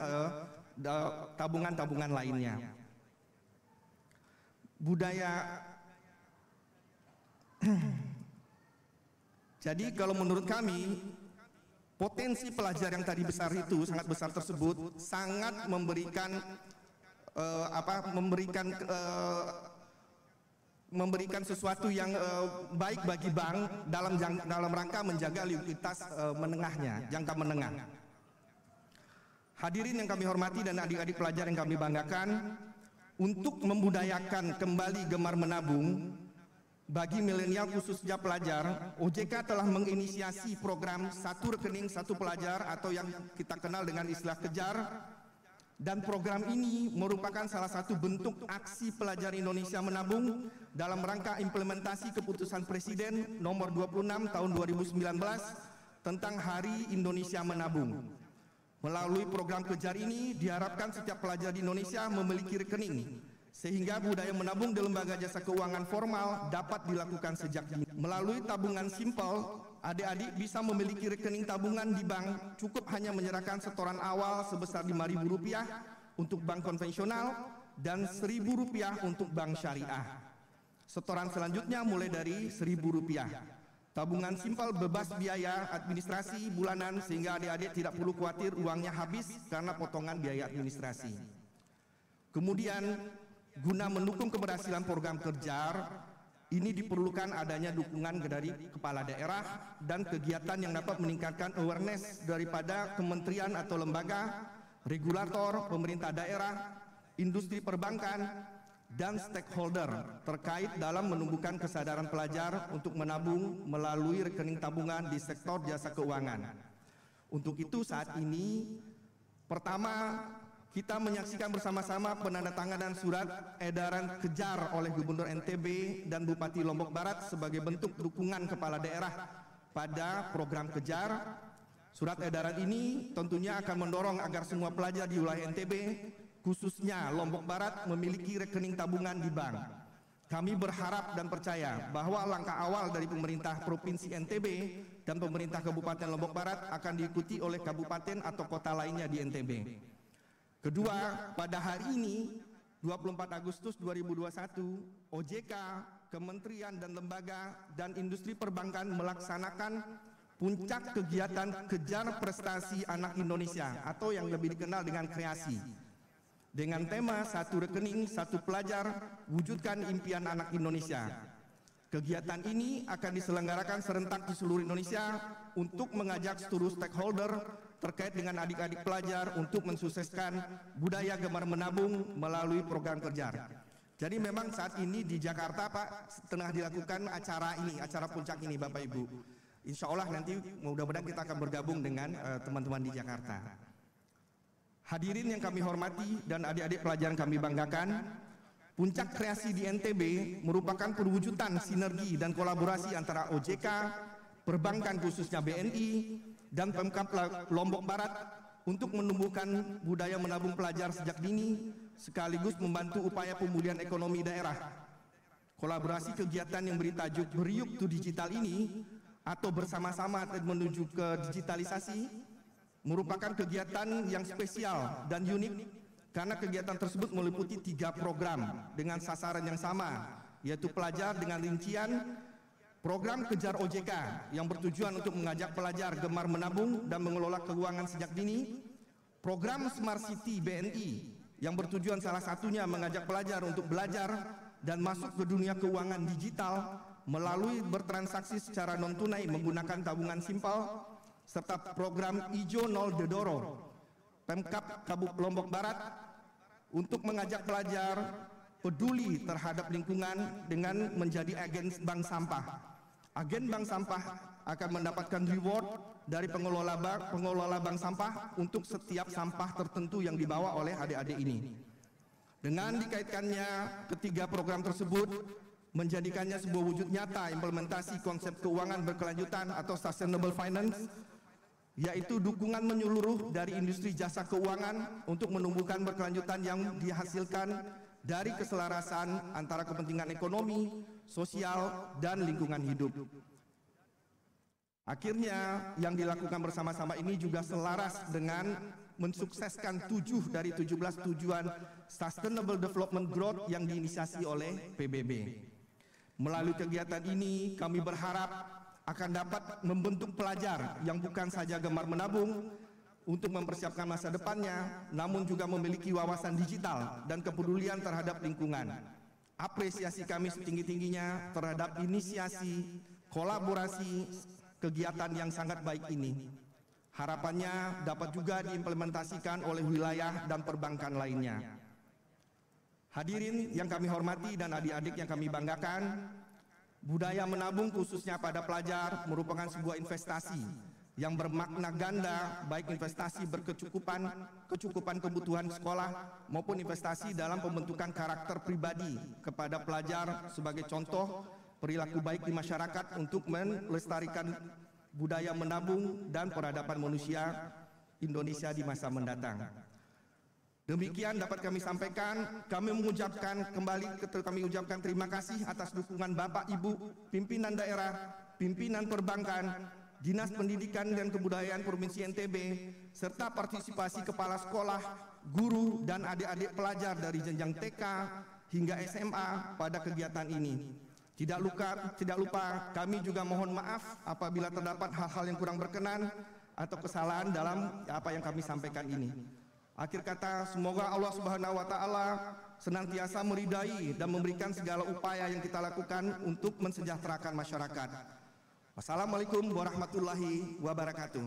[SPEAKER 5] tabungan-tabungan lainnya. Budaya. Jadi kalau menurut kami, potensi pelajar yang tadi besar itu sangat besar tersebut sangat memberikan sesuatu yang baik bagi bank dalam rangka menjaga likuiditas menengahnya, jangka menengah. Hadirin yang kami hormati dan adik-adik pelajar yang kami banggakan, untuk membudayakan kembali gemar menabung bagi milenial khususnya pelajar, OJK telah menginisiasi program Satu Rekening Satu Pelajar atau yang kita kenal dengan istilah Kejar. Dan program ini merupakan salah satu bentuk aksi pelajar Indonesia menabung dalam rangka implementasi keputusan Presiden nomor 26 tahun 2019 tentang Hari Indonesia Menabung. Melalui program Kejar ini diharapkan setiap pelajar di Indonesia memiliki rekening, sehingga budaya menabung di lembaga jasa keuangan formal dapat dilakukan sejak dini. Melalui tabungan simpel, adik-adik bisa memiliki rekening tabungan di bank, cukup hanya menyerahkan setoran awal sebesar Rp5.000 untuk bank konvensional dan Rp1.000 untuk bank syariah. Setoran selanjutnya mulai dari Rp1.000. Tabungan simpel bebas biaya administrasi bulanan sehingga adik-adik tidak perlu khawatir uangnya habis karena potongan biaya administrasi. Kemudian, guna mendukung keberhasilan program Kejar, ini diperlukan adanya dukungan dari kepala daerah dan kegiatan yang dapat meningkatkan awareness daripada kementerian atau lembaga, regulator, pemerintah daerah, industri perbankan, dan stakeholder terkait dalam menumbuhkan kesadaran pelajar untuk menabung melalui rekening tabungan di sektor jasa keuangan. Untuk itu saat ini, pertama, kita menyaksikan bersama-sama penandatanganan surat edaran kejar oleh Gubernur NTB dan Bupati Lombok Barat sebagai bentuk dukungan kepala daerah pada program kejar. Surat edaran ini tentunya akan mendorong agar semua pelajar di wilayah NTB, khususnya Lombok Barat, memiliki rekening tabungan di bank. Kami berharap dan percaya bahwa langkah awal dari pemerintah Provinsi NTB dan pemerintah Kabupaten Lombok Barat akan diikuti oleh kabupaten atau kota lainnya di NTB. Kedua, pada hari ini 24 Agustus 2021, OJK, kementerian dan lembaga dan industri perbankan melaksanakan puncak kegiatan Kejar Prestasi Anak Indonesia atau yang lebih dikenal dengan kreasi. Dengan tema Satu Rekening, Satu Pelajar, Wujudkan Impian Anak Indonesia. Kegiatan ini akan diselenggarakan serentak di seluruh Indonesia untuk mengajak seluruh stakeholder terkait dengan adik-adik pelajar untuk mensukseskan budaya gemar menabung melalui program kejar. Jadi memang saat ini di Jakarta Pak tengah dilakukan acara ini, acara puncak ini Bapak Ibu. Insya Allah nanti mudah-mudahan kita akan bergabung dengan teman-teman di Jakarta. Hadirin yang kami hormati dan adik-adik pelajar yang kami banggakan, puncak kreasi di NTB merupakan perwujudan sinergi dan kolaborasi antara OJK, perbankan khususnya BNI, dan Pemkab Lombok Barat untuk menumbuhkan budaya menabung pelajar sejak dini, sekaligus membantu upaya pemulihan ekonomi daerah. Kolaborasi kegiatan yang beri tajuk Beriuk to Digital ini, atau bersama-sama menuju ke digitalisasi, merupakan kegiatan yang spesial dan unik karena kegiatan tersebut meliputi 3 program dengan sasaran yang sama, yaitu pelajar dengan rincian program Kejar OJK yang bertujuan untuk mengajak pelajar gemar menabung dan mengelola keuangan sejak dini, program Smart City BNI yang bertujuan salah satunya mengajak pelajar untuk belajar dan masuk ke dunia keuangan digital melalui bertransaksi secara non-tunai menggunakan tabungan simpel, serta program Ijo Nol Dedoro Pemkab Lombok Barat untuk mengajak pelajar peduli terhadap lingkungan dengan menjadi agen bank sampah. Agen bank sampah akan mendapatkan reward dari pengelola bank sampah untuk setiap sampah tertentu yang dibawa oleh adik-adik ini. Dengan dikaitkannya ketiga program tersebut, menjadikannya sebuah wujud nyata implementasi konsep keuangan berkelanjutan atau sustainable finance, yaitu dukungan menyeluruh dari industri jasa keuangan untuk menumbuhkan berkelanjutan yang dihasilkan dari keselarasan antara kepentingan ekonomi, sosial, dan lingkungan hidup. Akhirnya yang dilakukan bersama-sama ini juga selaras dengan mensukseskan 7 dari 17 tujuan Sustainable Development Growth yang diinisiasi oleh PBB. Melalui kegiatan ini kami berharap akan dapat membentuk pelajar yang bukan saja gemar menabung untuk mempersiapkan masa depannya, namun juga memiliki wawasan digital dan kepedulian terhadap lingkungan. Apresiasi kami setinggi-tingginya terhadap inisiasi, kolaborasi, kegiatan yang sangat baik ini. Harapannya dapat juga diimplementasikan oleh wilayah dan perbankan lainnya. Hadirin yang kami hormati dan adik-adik yang kami banggakan, budaya menabung khususnya pada pelajar merupakan sebuah investasi yang bermakna ganda, baik investasi kecukupan kebutuhan sekolah maupun investasi dalam pembentukan karakter pribadi kepada pelajar sebagai contoh perilaku baik di masyarakat untuk melestarikan budaya menabung dan peradaban manusia Indonesia di masa mendatang. Demikian dapat kami sampaikan. Kami ucapkan terima kasih atas dukungan Bapak Ibu, pimpinan daerah, pimpinan perbankan, Dinas Pendidikan dan Kebudayaan Provinsi NTB, serta partisipasi kepala sekolah, guru, dan adik-adik pelajar dari jenjang TK hingga SMA pada kegiatan ini. Tidak lupa kami juga mohon maaf apabila terdapat hal-hal yang kurang berkenan atau kesalahan dalam apa yang kami sampaikan ini. Akhir kata, semoga Allah Subhanahu wa taala senantiasa meridai dan memberikan segala upaya yang kita lakukan untuk mensejahterakan masyarakat. Wassalamualaikum warahmatullahi wabarakatuh.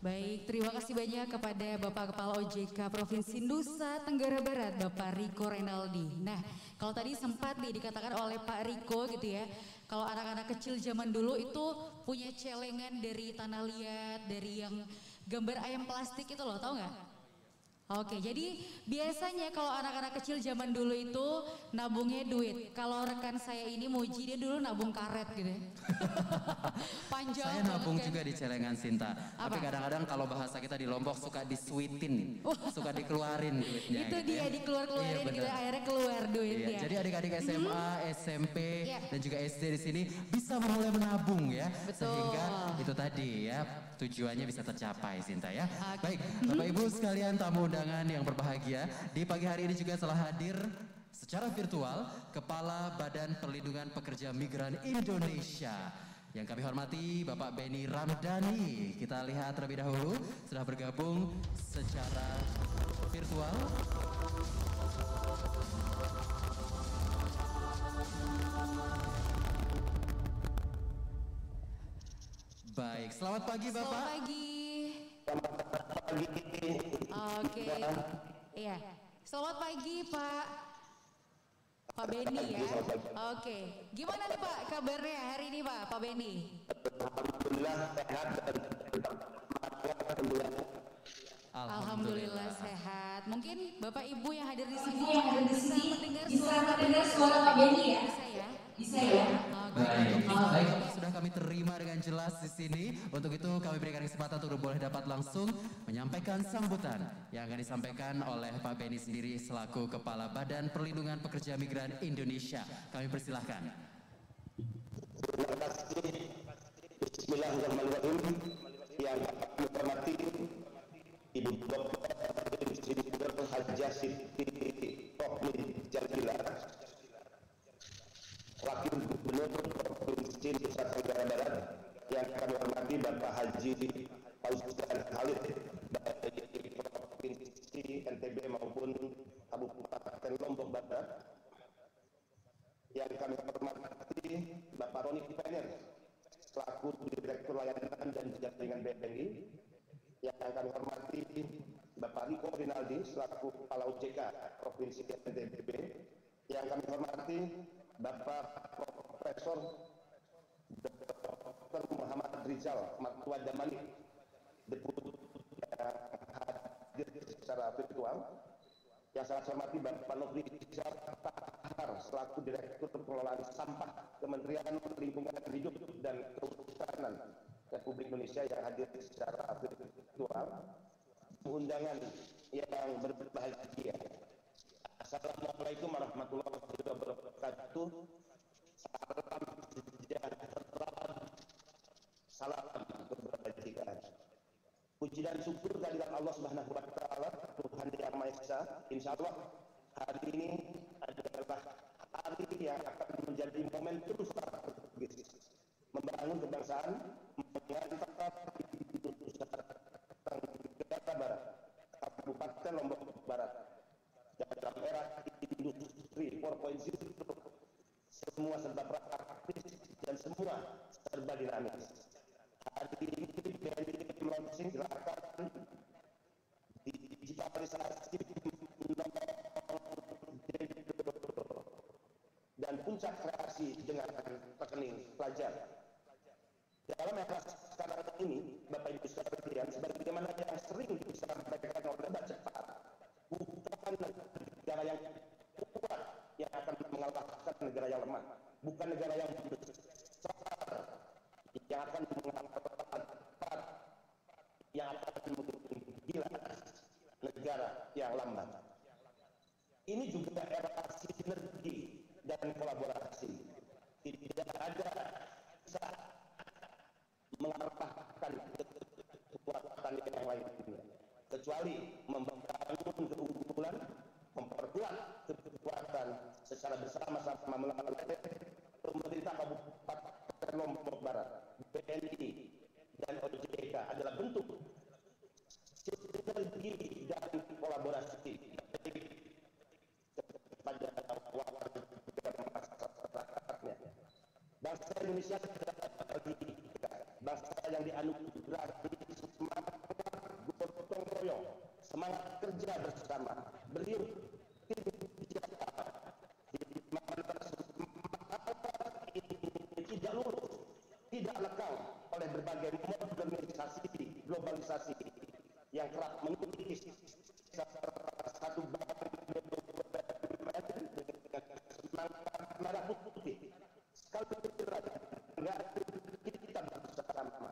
[SPEAKER 3] Baik, terima kasih banyak kepada Bapak Kepala OJK Provinsi Nusa Tenggara Barat, Bapak Riko Renaldi. Nah, kalau tadi sempat nih dikatakan oleh Pak Riko gitu ya, kalau anak-anak kecil zaman dulu itu punya celengan dari tanah liat, dari yang gambar ayam plastik itu loh, tahu nggak? Oke, jadi biasanya kalau anak-anak kecil zaman dulu itu nabungnya duit. Kalau rekan saya ini Muji, dia dulu nabung karet gitu ya. Panjang.
[SPEAKER 1] Saya nabung
[SPEAKER 3] kan?
[SPEAKER 1] juga di celengan Sinta.
[SPEAKER 3] Apa?
[SPEAKER 1] Tapi kadang-kadang kalau bahasa kita di Lombok suka disuitin, suka dikeluarin duitnya.
[SPEAKER 3] Itu
[SPEAKER 1] gitu
[SPEAKER 3] dia
[SPEAKER 1] ya.
[SPEAKER 3] dikeluar-keluarin
[SPEAKER 1] Iya,
[SPEAKER 3] gitu,
[SPEAKER 1] benar.
[SPEAKER 3] akhirnya keluar duitnya.
[SPEAKER 1] Iya, jadi adik-adik SMA, SMP,
[SPEAKER 3] Iya.
[SPEAKER 1] dan juga SD di sini bisa mulai menabung ya.
[SPEAKER 3] Betul.
[SPEAKER 1] Sehingga itu tadi ya tujuannya bisa tercapai Sinta ya.
[SPEAKER 3] Oke.
[SPEAKER 1] Baik, Bapak Ibu sekalian tamu undangan yang berbahagia, di pagi hari ini juga telah hadir secara virtual Kepala Badan Perlindungan Pekerja Migran Indonesia. Yang kami hormati Bapak Benny Ramdhani. Kita lihat terlebih dahulu sudah bergabung secara virtual. Baik, selamat pagi Bapak.
[SPEAKER 3] Selamat pagi. Oke. Iya. Selamat pagi Pak Benny ya. Oke. Gimana nih Pak kabarnya hari ini Pak Benny? Alhamdulillah sehat. Mungkin Bapak Ibu yang hadir di sini bisa mendengar suara Pak Benny ya? Bisa ya?
[SPEAKER 1] Baik, sudah kami terima dengan jelas di sini. Untuk itu kami berikan kesempatan untuk boleh dapat langsung menyampaikan sambutan yang akan disampaikan oleh Pak Benny sendiri selaku Kepala Badan Perlindungan Pekerja Migran Indonesia. Kami persilahkan.
[SPEAKER 6] Terima kasih. Bismillahirrahmanirrahim. Yang kami hormati Ibu Dr. Insinyur Hajah Siti Rohmin Jalila, Wakil Gubernur Provinsi Nusa Tenggara Barat. Yang kami hormati Bapak Haji Fauzan Khalid dari Provinsi NTB maupun Kabupaten Lombok Barat. Yang kami hormati Bapak Roni Penyer selaku Direktur Layanan dan Jaringan BNI. Yang kami hormati Bapak Riko Rinaldi selaku Kepala OJK Provinsi NTB. Yang kami hormati Bapak Profesor Dr. Muhammad Rizal Matua Damani, Deputi hadir secara virtual. Yang saya hormati Bapak Nofri Tahar selaku Direktur Pengelolaan Sampah Kementerian Lingkungan Hidup dan Kehutanan Republik Indonesia yang hadir secara virtual. Undangan yang berbahagia. Assalamualaikum warahmatullahi wabarakatuh. Salam sejahtera, salam kebajikan. Puji dan syukur kehadirat Allah Subhanahu wa taala, Tuhan Yang Maha Esa. Insyaallah hari ini adalah hari yang akan menjadi momentum strategis membangun kebangsaan, mengantar Nusa Tenggara Barat, Kabupaten Lombok Barat dalam era industri 4.0, semua serba praktis dan semua serba dinamis. Hari ini BNI melaunching gerakan digitalisasi dan puncak kreasi dengan rekening pelajar. Dalam era sekarang ini, Bapak Ibu sekalian, sebagaimana yang sering disampaikan oleh Mbak Cepat, bukan negara yang kuat yang akan mengalahkan negara yang lemah, bukan negara yang besar yang akan mengalahkan yang akan menggilas negara yang lambat. Ini juga era sinergi dan kolaborasi. Tidak ada bisa mengarahkan kekuatan yang lainnya, kecuali membangun keunggulan, memperkuat kekuatan secara bersama-sama melalui pemerintah kabupaten Lombok Barat, BNI, dan OJK adalah bentuk sinergi dan kolaborasi kepada warga masyarakatnya. Bangsa Indonesia adalah bangsa yang dianugerahi semangat gotong royong, semangat kerja bersama, beriuk tim digital, di mana semangat ini tidak lulus, tidak lekang oleh berbagai modernisasi, globalisasi yang kerap mengikis satu bangsa dengan semangat merah putih. Sekali lagi, kita bersama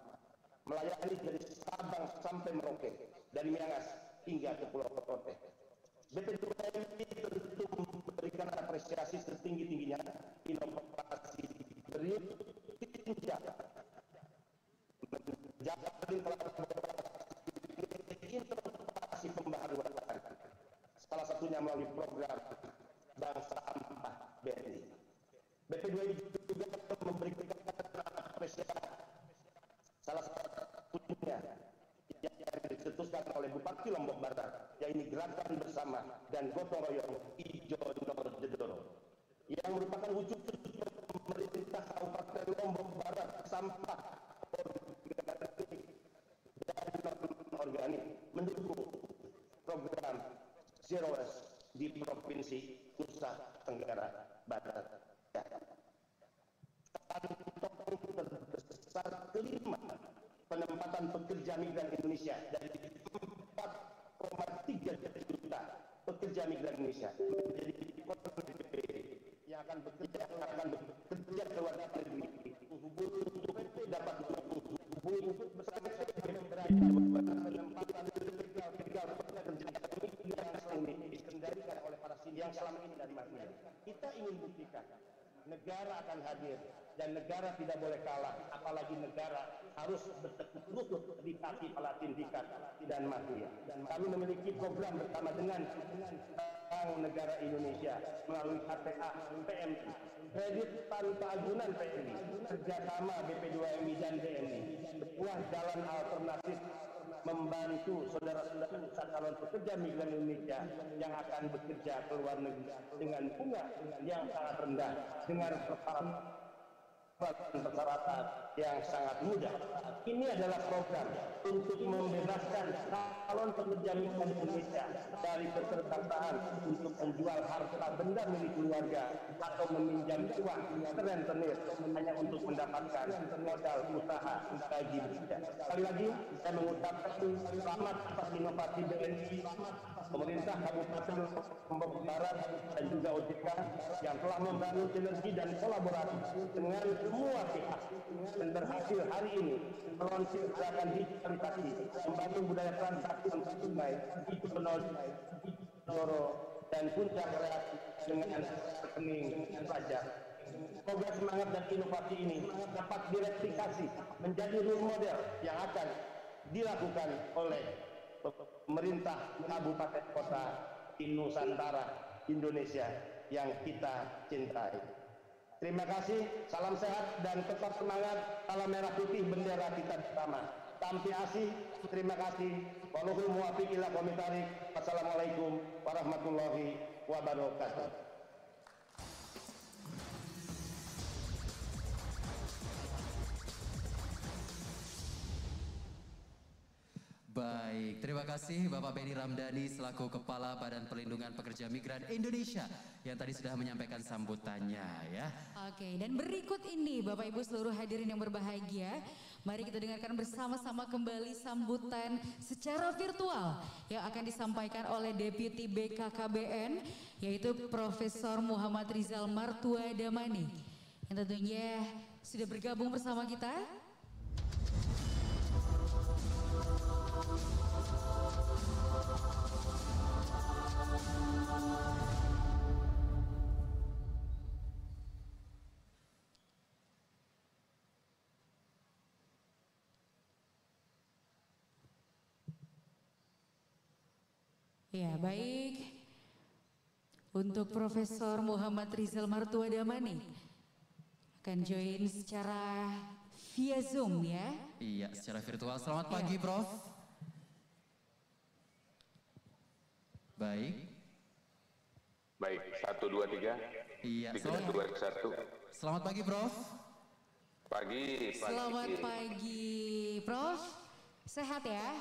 [SPEAKER 6] melayani dari Sabang sampai Merauke, dari Miangas hingga ke Pulau Rote. BP2MI tentu memberikan apresiasi setinggi-tingginya inovasi beriuk tinjak menjalin kolaborasi inovasi pembaharuan, salah satunya melalui program Bank Sampah BNI. BP2MI juga memberikan apresiasi salah satunya yang dicetuskan oleh Bupati Lombok Barat, yaitu Gerakan Bersama dan Gotong Royong Ijono Jedoro, yang merupakan wujud pemerintah Kabupaten Lombok Barat sampah organik dan non-organik mendukung program Zero Waste di Provinsi Nusa Tenggara Barat. Kantong terbesar kelima penempatan pekerja migran Indonesia dari 4,3 juta pekerja migran Indonesia menjadi yang akan bekerja ke luar negeri untuk dapat menghubungi bersama penempatan legal pekerja migran ini dikendalikan oleh para yang selama ini dari Madinah. Kita ingin buktikan negara akan hadir dan negara tidak boleh kalah, apalagi negara harus bertekuk lutut di kaki Palatin Dikat dan Mafia. Kami memiliki program bersama dengan Bank Negara Indonesia melalui KTA PMI, kredit tanpa agunan PMI, kerjasama BP2MI dan BNI, sebuah jalan alternatif membantu saudara-saudara calon pekerja migran Indonesia yang akan bekerja ke luar negeri dengan bunga yang sangat rendah, dengan persyaratan yang sangat mudah. Ini adalah program untuk membebaskan calon pekerja migran Indonesia dari keterpaksaan untuk menjual harta benda milik keluarga atau meminjam uang rentenir hanya untuk mendapatkan modal usaha bagi bekerja. Sekali lagi saya mengucapkan selamat atas inovasi BNI, pemerintah Kabupaten Lombok Barat dan juga OJK yang telah membangun sinergi dan kolaborasi dengan semua pihak dan berhasil hari ini melaunching gerakan digitalisasi, membangun budaya transaksi tunai, Ijono Jedoro dan puncak reaksi dengan rekening pajak. Semoga semangat dan inovasi ini dapat direplikasi menjadi role model yang akan dilakukan oleh pemerintah kabupaten kota di Nusantara Indonesia yang kita cintai. Terima kasih, salam sehat dan tetap semangat, salam merah putih bendera kita bersama. Tampi asih, terima kasih. Wallahul muwaffiq ila aqwamit thoriq. Wassalamualaikum warahmatullahi wabarakatuh.
[SPEAKER 1] Baik, terima kasih Bapak Benny Ramdhani selaku Kepala Badan Perlindungan Pekerja Migran Indonesia yang tadi sudah menyampaikan sambutannya ya.
[SPEAKER 3] Oke, dan berikut ini Bapak Ibu seluruh hadirin yang berbahagia, mari kita dengarkan bersama-sama kembali sambutan secara virtual yang akan disampaikan oleh Deputi BKKBN yaitu Profesor Muhammad Rizal Martua Damani yang tentunya sudah bergabung bersama kita. Ya, baik. Untuk Profesor Muhammad Rizal Martua Damani, akan join secara via Zoom ya.
[SPEAKER 1] Iya, secara virtual. Selamat pagi, Prof. Baik.
[SPEAKER 7] Baik, 1, 2, 3.
[SPEAKER 1] Iya,
[SPEAKER 7] 3, 2, 1.
[SPEAKER 1] Selamat pagi, Prof.
[SPEAKER 7] Pagi.
[SPEAKER 3] Selamat pagi, Prof. Sehat ya?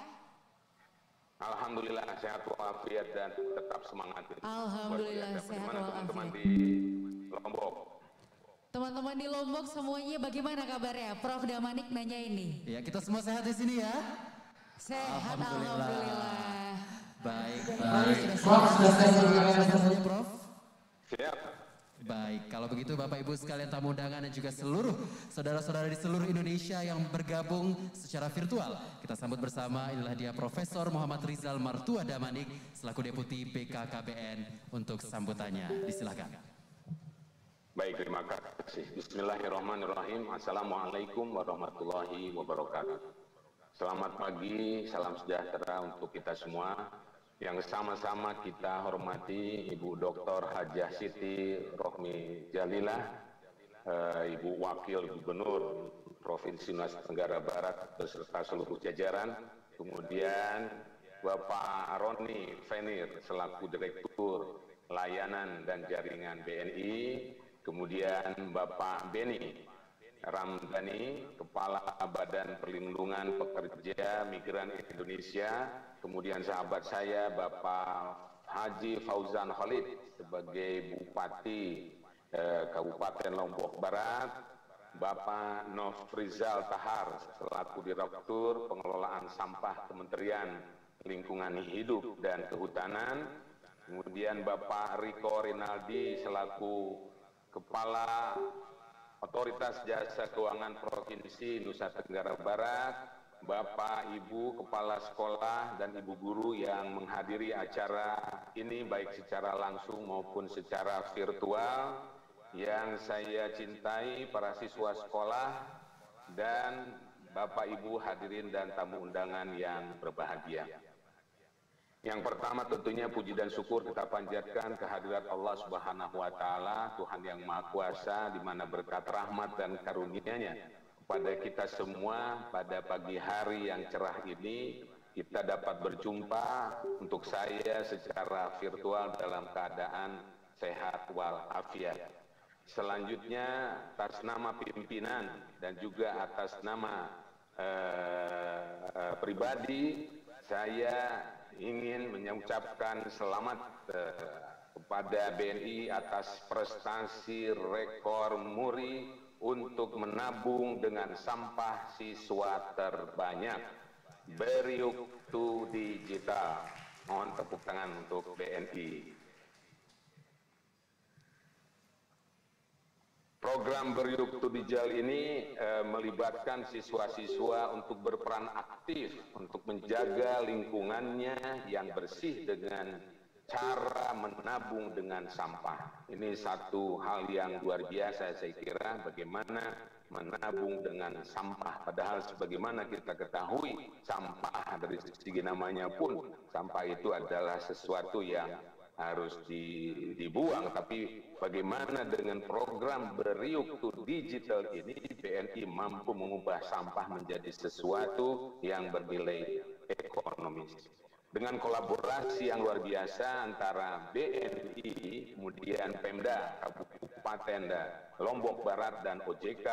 [SPEAKER 7] Alhamdulillah sehat walafiat dan tetap semangat.
[SPEAKER 3] Alhamdulillah sehat
[SPEAKER 7] teman-teman
[SPEAKER 3] walafiat.
[SPEAKER 7] di Lombok?
[SPEAKER 3] Teman-teman di Lombok semuanya bagaimana kabarnya? Prof Damanik nanya ini.
[SPEAKER 1] Ya, kita semua sehat di sini ya.
[SPEAKER 3] Sehat,
[SPEAKER 1] Alhamdulillah.
[SPEAKER 3] alhamdulillah.
[SPEAKER 1] Baik. Prof, sudah selesai, Prof?
[SPEAKER 7] Siap.
[SPEAKER 1] Baik, kalau begitu Bapak Ibu sekalian tamu undangan dan juga seluruh saudara-saudara di seluruh Indonesia yang bergabung secara virtual. Kita sambut bersama, inilah dia Profesor Muhammad Rizal Martua Damanik selaku Deputi BKKBN untuk sambutannya. Disilakan.
[SPEAKER 7] Baik, terima kasih. Bismillahirrahmanirrahim. Assalamualaikum warahmatullahi wabarakatuh. Selamat pagi, salam sejahtera untuk kita semua. Yang sama-sama kita hormati Ibu Dr. Hajah Siti Rohmi Jalilah, Ibu Wakil Gubernur Provinsi Nusa Tenggara Barat beserta seluruh jajaran, kemudian Bapak Roni Venir selaku Direktur Layanan dan Jaringan BNI, kemudian Bapak Beni Ramdhani, Kepala Badan Perlindungan Pekerja Migran Indonesia, kemudian sahabat saya Bapak Haji Fauzan Khalid sebagai Bupati Kabupaten Lombok Barat, Bapak Nofrizal Tahar selaku Direktur Pengelolaan Sampah Kementerian Lingkungan Hidup dan Kehutanan, kemudian Bapak Riko Rinaldi selaku Kepala Otoritas Jasa Keuangan Provinsi Nusa Tenggara Barat, Bapak, Ibu, Kepala Sekolah, dan Ibu Guru yang menghadiri acara ini baik secara langsung maupun secara virtual, yang saya cintai para siswa sekolah, dan Bapak, Ibu, hadirin dan tamu undangan yang berbahagia. Yang pertama tentunya puji dan syukur kita panjatkan kehadirat Allah Subhanahu wa Ta'ala, Tuhan yang Maha Kuasa, di mana berkat rahmat dan karunia-Nya kepada kita semua pada pagi hari yang cerah ini kita dapat berjumpa, untuk saya secara virtual dalam keadaan sehat walafiat. Selanjutnya atas nama pimpinan dan juga atas nama pribadi, saya ingin mengucapkan selamat kepada BNI atas prestasi rekor muri untuk menabung dengan sampah siswa terbanyak. Beriuk to Digital. Mohon tepuk tangan untuk BNI. Program Beriuk to Digital ini melibatkan siswa-siswa untuk berperan aktif untuk menjaga lingkungannya yang bersih dengan cara menabung dengan sampah. Ini satu hal yang luar biasa saya kira, bagaimana menabung dengan sampah. Padahal sebagaimana kita ketahui, sampah dari segi namanya pun, sampah itu adalah sesuatu yang harus dibuang, tapi bagaimana dengan program Beriuk to Digital ini BNI mampu mengubah sampah menjadi sesuatu yang bernilai ekonomis. Dengan kolaborasi yang luar biasa antara BNI, kemudian Pemda Kabupaten Lombok Barat dan OJK,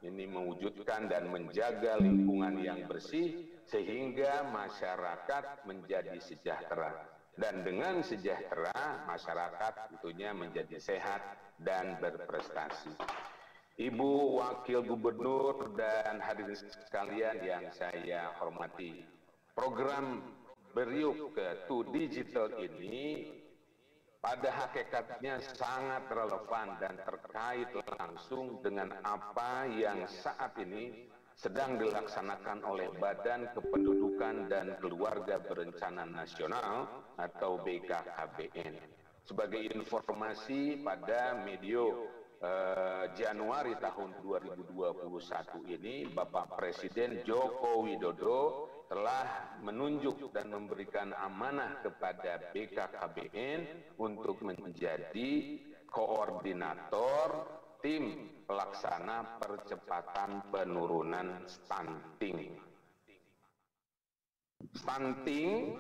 [SPEAKER 7] ini mewujudkan dan menjaga lingkungan yang bersih sehingga masyarakat menjadi sejahtera. Dan dengan sejahtera, masyarakat tentunya menjadi sehat dan berprestasi. Ibu Wakil Gubernur dan hadirin sekalian yang saya hormati, program Beriuk to Digital ini pada hakikatnya sangat relevan dan terkait langsung dengan apa yang saat ini sedang dilaksanakan oleh Badan Kependudukan dan Keluarga Berencana Nasional atau BKKBN. Sebagai informasi, pada medio Januari tahun 2021 ini, Bapak Presiden Joko Widodo telah menunjuk dan memberikan amanah kepada BKKBN untuk menjadi koordinator tim pelaksana percepatan penurunan stunting. Stunting,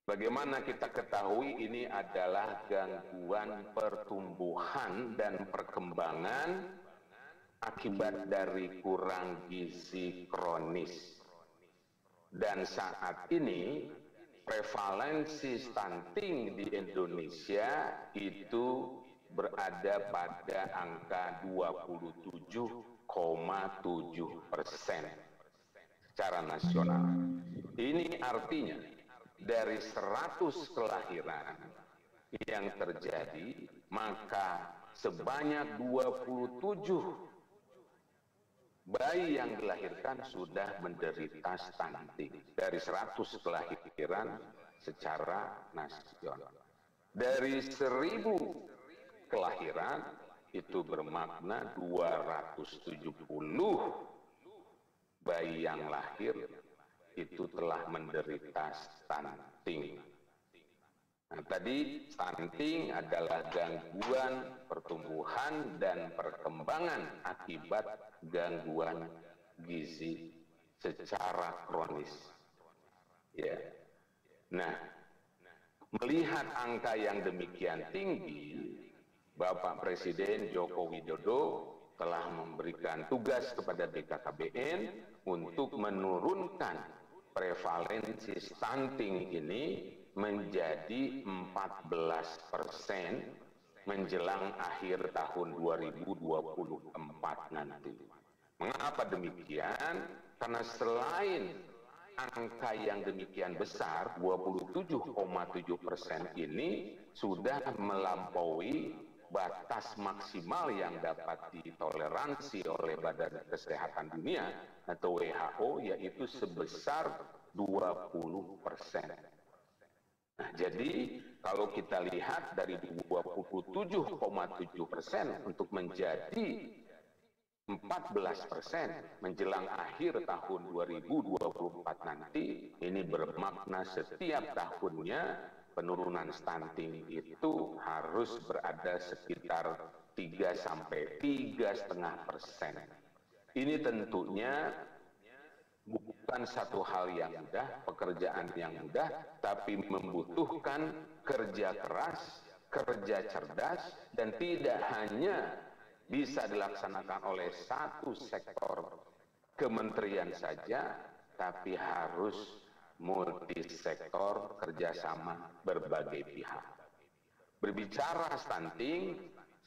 [SPEAKER 7] bagaimana kita ketahui, ini adalah gangguan pertumbuhan dan perkembangan akibat dari kurang gizi kronis. Dan saat ini prevalensi stunting di Indonesia itu berada pada angka 27,7% secara nasional. Ini artinya dari 100 kelahiran yang terjadi, maka sebanyak 27 bayi yang dilahirkan sudah menderita stunting dari 100 kelahiran secara nasional. Dari 1000 kelahiran itu bermakna 270 bayi yang lahir itu telah menderita stunting. Nah, tadi stunting adalah gangguan pertumbuhan dan perkembangan akibat gangguan gizi secara kronis. Ya. Nah, melihat angka yang demikian tinggi, Bapak Presiden Joko Widodo telah memberikan tugas kepada BKKBN untuk menurunkan prevalensi stunting ini menjadi 14% menjelang akhir tahun 2024 nanti. Mengapa demikian? Karena selain angka yang demikian besar, 27,7% ini sudah melampaui batas maksimal yang dapat ditoleransi oleh Badan Kesehatan Dunia atau WHO, yaitu sebesar 20%. Nah, jadi kalau kita lihat dari 27,7% untuk menjadi 14% menjelang akhir tahun 2024 nanti, ini bermakna setiap tahunnya penurunan stunting itu harus berada sekitar 3 sampai 3,5%. Ini tentunya bukan satu hal yang mudah, pekerjaan yang mudah, tapi membutuhkan kerja keras, kerja cerdas, dan tidak hanya bisa dilaksanakan oleh satu sektor kementerian saja, tapi harus multisektor, kerjasama berbagai pihak. Berbicara stunting,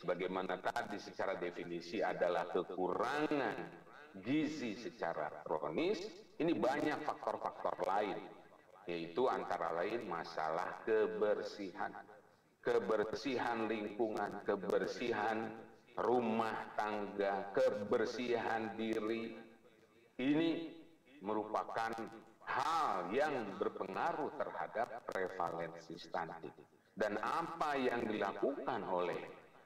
[SPEAKER 7] sebagaimana tadi secara definisi adalah kekurangan gizi secara kronis, ini banyak faktor-faktor lain, yaitu antara lain masalah kebersihan, kebersihan lingkungan, kebersihan rumah tangga, kebersihan diri. Ini merupakan hal yang berpengaruh terhadap prevalensi stunting. Dan apa yang dilakukan oleh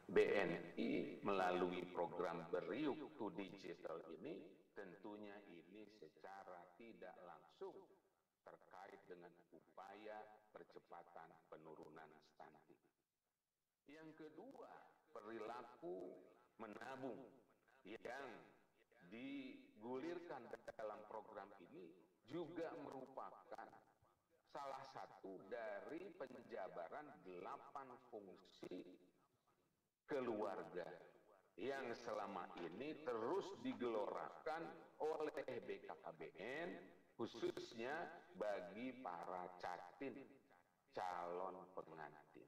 [SPEAKER 7] BNI melalui program Beriuk to Digital ini, tentunya ini secara tidak langsung terkait dengan upaya percepatan penurunan stunting. Yang kedua, perilaku menabung yang digulirkan dalam program ini juga merupakan salah satu dari penjabaran 8 fungsi keluarga yang selama ini terus digelorakan oleh BKKBN, khususnya bagi para catin, calon pengantin.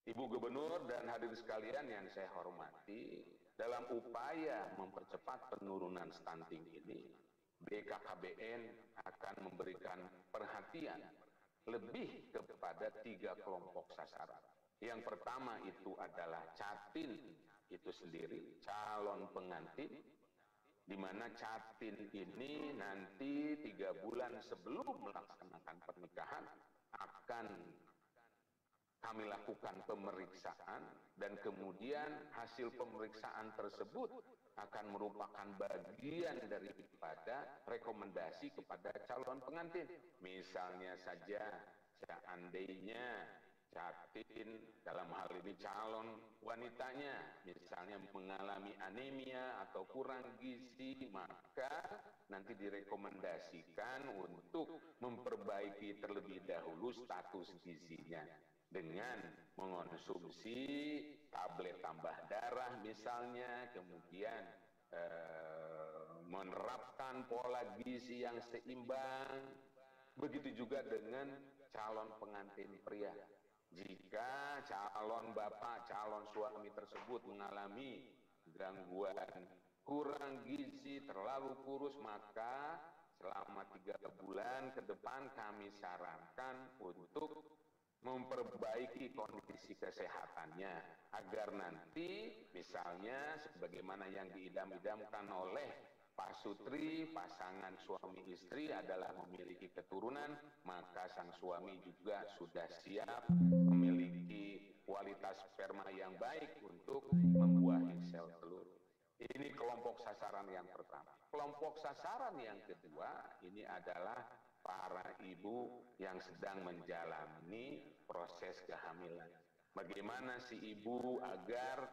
[SPEAKER 7] Ibu Gubernur dan hadirin sekalian yang saya hormati, dalam upaya mempercepat penurunan stunting ini, BKKBN akan memberikan perhatian lebih kepada 3 kelompok sasaran. Yang pertama itu adalah catin itu sendiri, calon pengantin, di mana catin ini nanti 3 bulan sebelum melaksanakan pernikahan akan kami lakukan pemeriksaan, dan kemudian hasil pemeriksaan tersebut akan merupakan bagian daripada rekomendasi kepada calon pengantin. Misalnya saja, seandainya yakin dalam hal ini calon wanitanya misalnya mengalami anemia atau kurang gizi, maka nanti direkomendasikan untuk memperbaiki terlebih dahulu status gizinya dengan mengonsumsi tablet tambah darah misalnya, kemudian menerapkan pola gizi yang seimbang. Begitu juga dengan calon pengantin pria. Jika calon bapak, calon suami tersebut mengalami gangguan kurang gizi, terlalu kurus, maka selama 3 bulan ke depan kami sarankan untuk memperbaiki kondisi kesehatannya agar nanti misalnya sebagaimana yang diidam-idamkan oleh Pak Sutri, pasangan suami istri adalah memiliki keturunan, maka sang suami juga sudah siap memiliki kualitas sperma yang baik untuk membuahi sel telur. Ini kelompok sasaran yang pertama. Kelompok sasaran yang kedua ini adalah para ibu yang sedang menjalani proses kehamilan. Bagaimana si ibu agar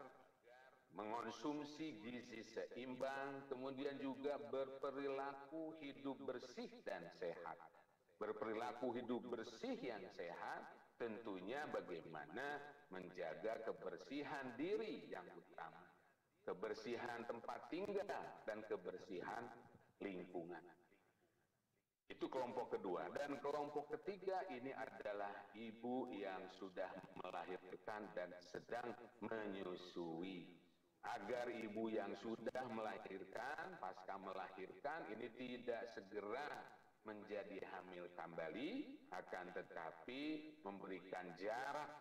[SPEAKER 7] mengonsumsi gizi seimbang, kemudian juga berperilaku hidup bersih dan sehat. Berperilaku hidup bersih yang sehat tentunya bagaimana menjaga kebersihan diri yang utama, kebersihan tempat tinggal, dan kebersihan lingkungan. Itu kelompok kedua. Dan kelompok ketiga ini adalah ibu yang sudah melahirkan dan sedang menyusui. Agar ibu yang sudah melahirkan, pasca melahirkan ini tidak segera menjadi hamil kembali, akan tetapi memberikan jarak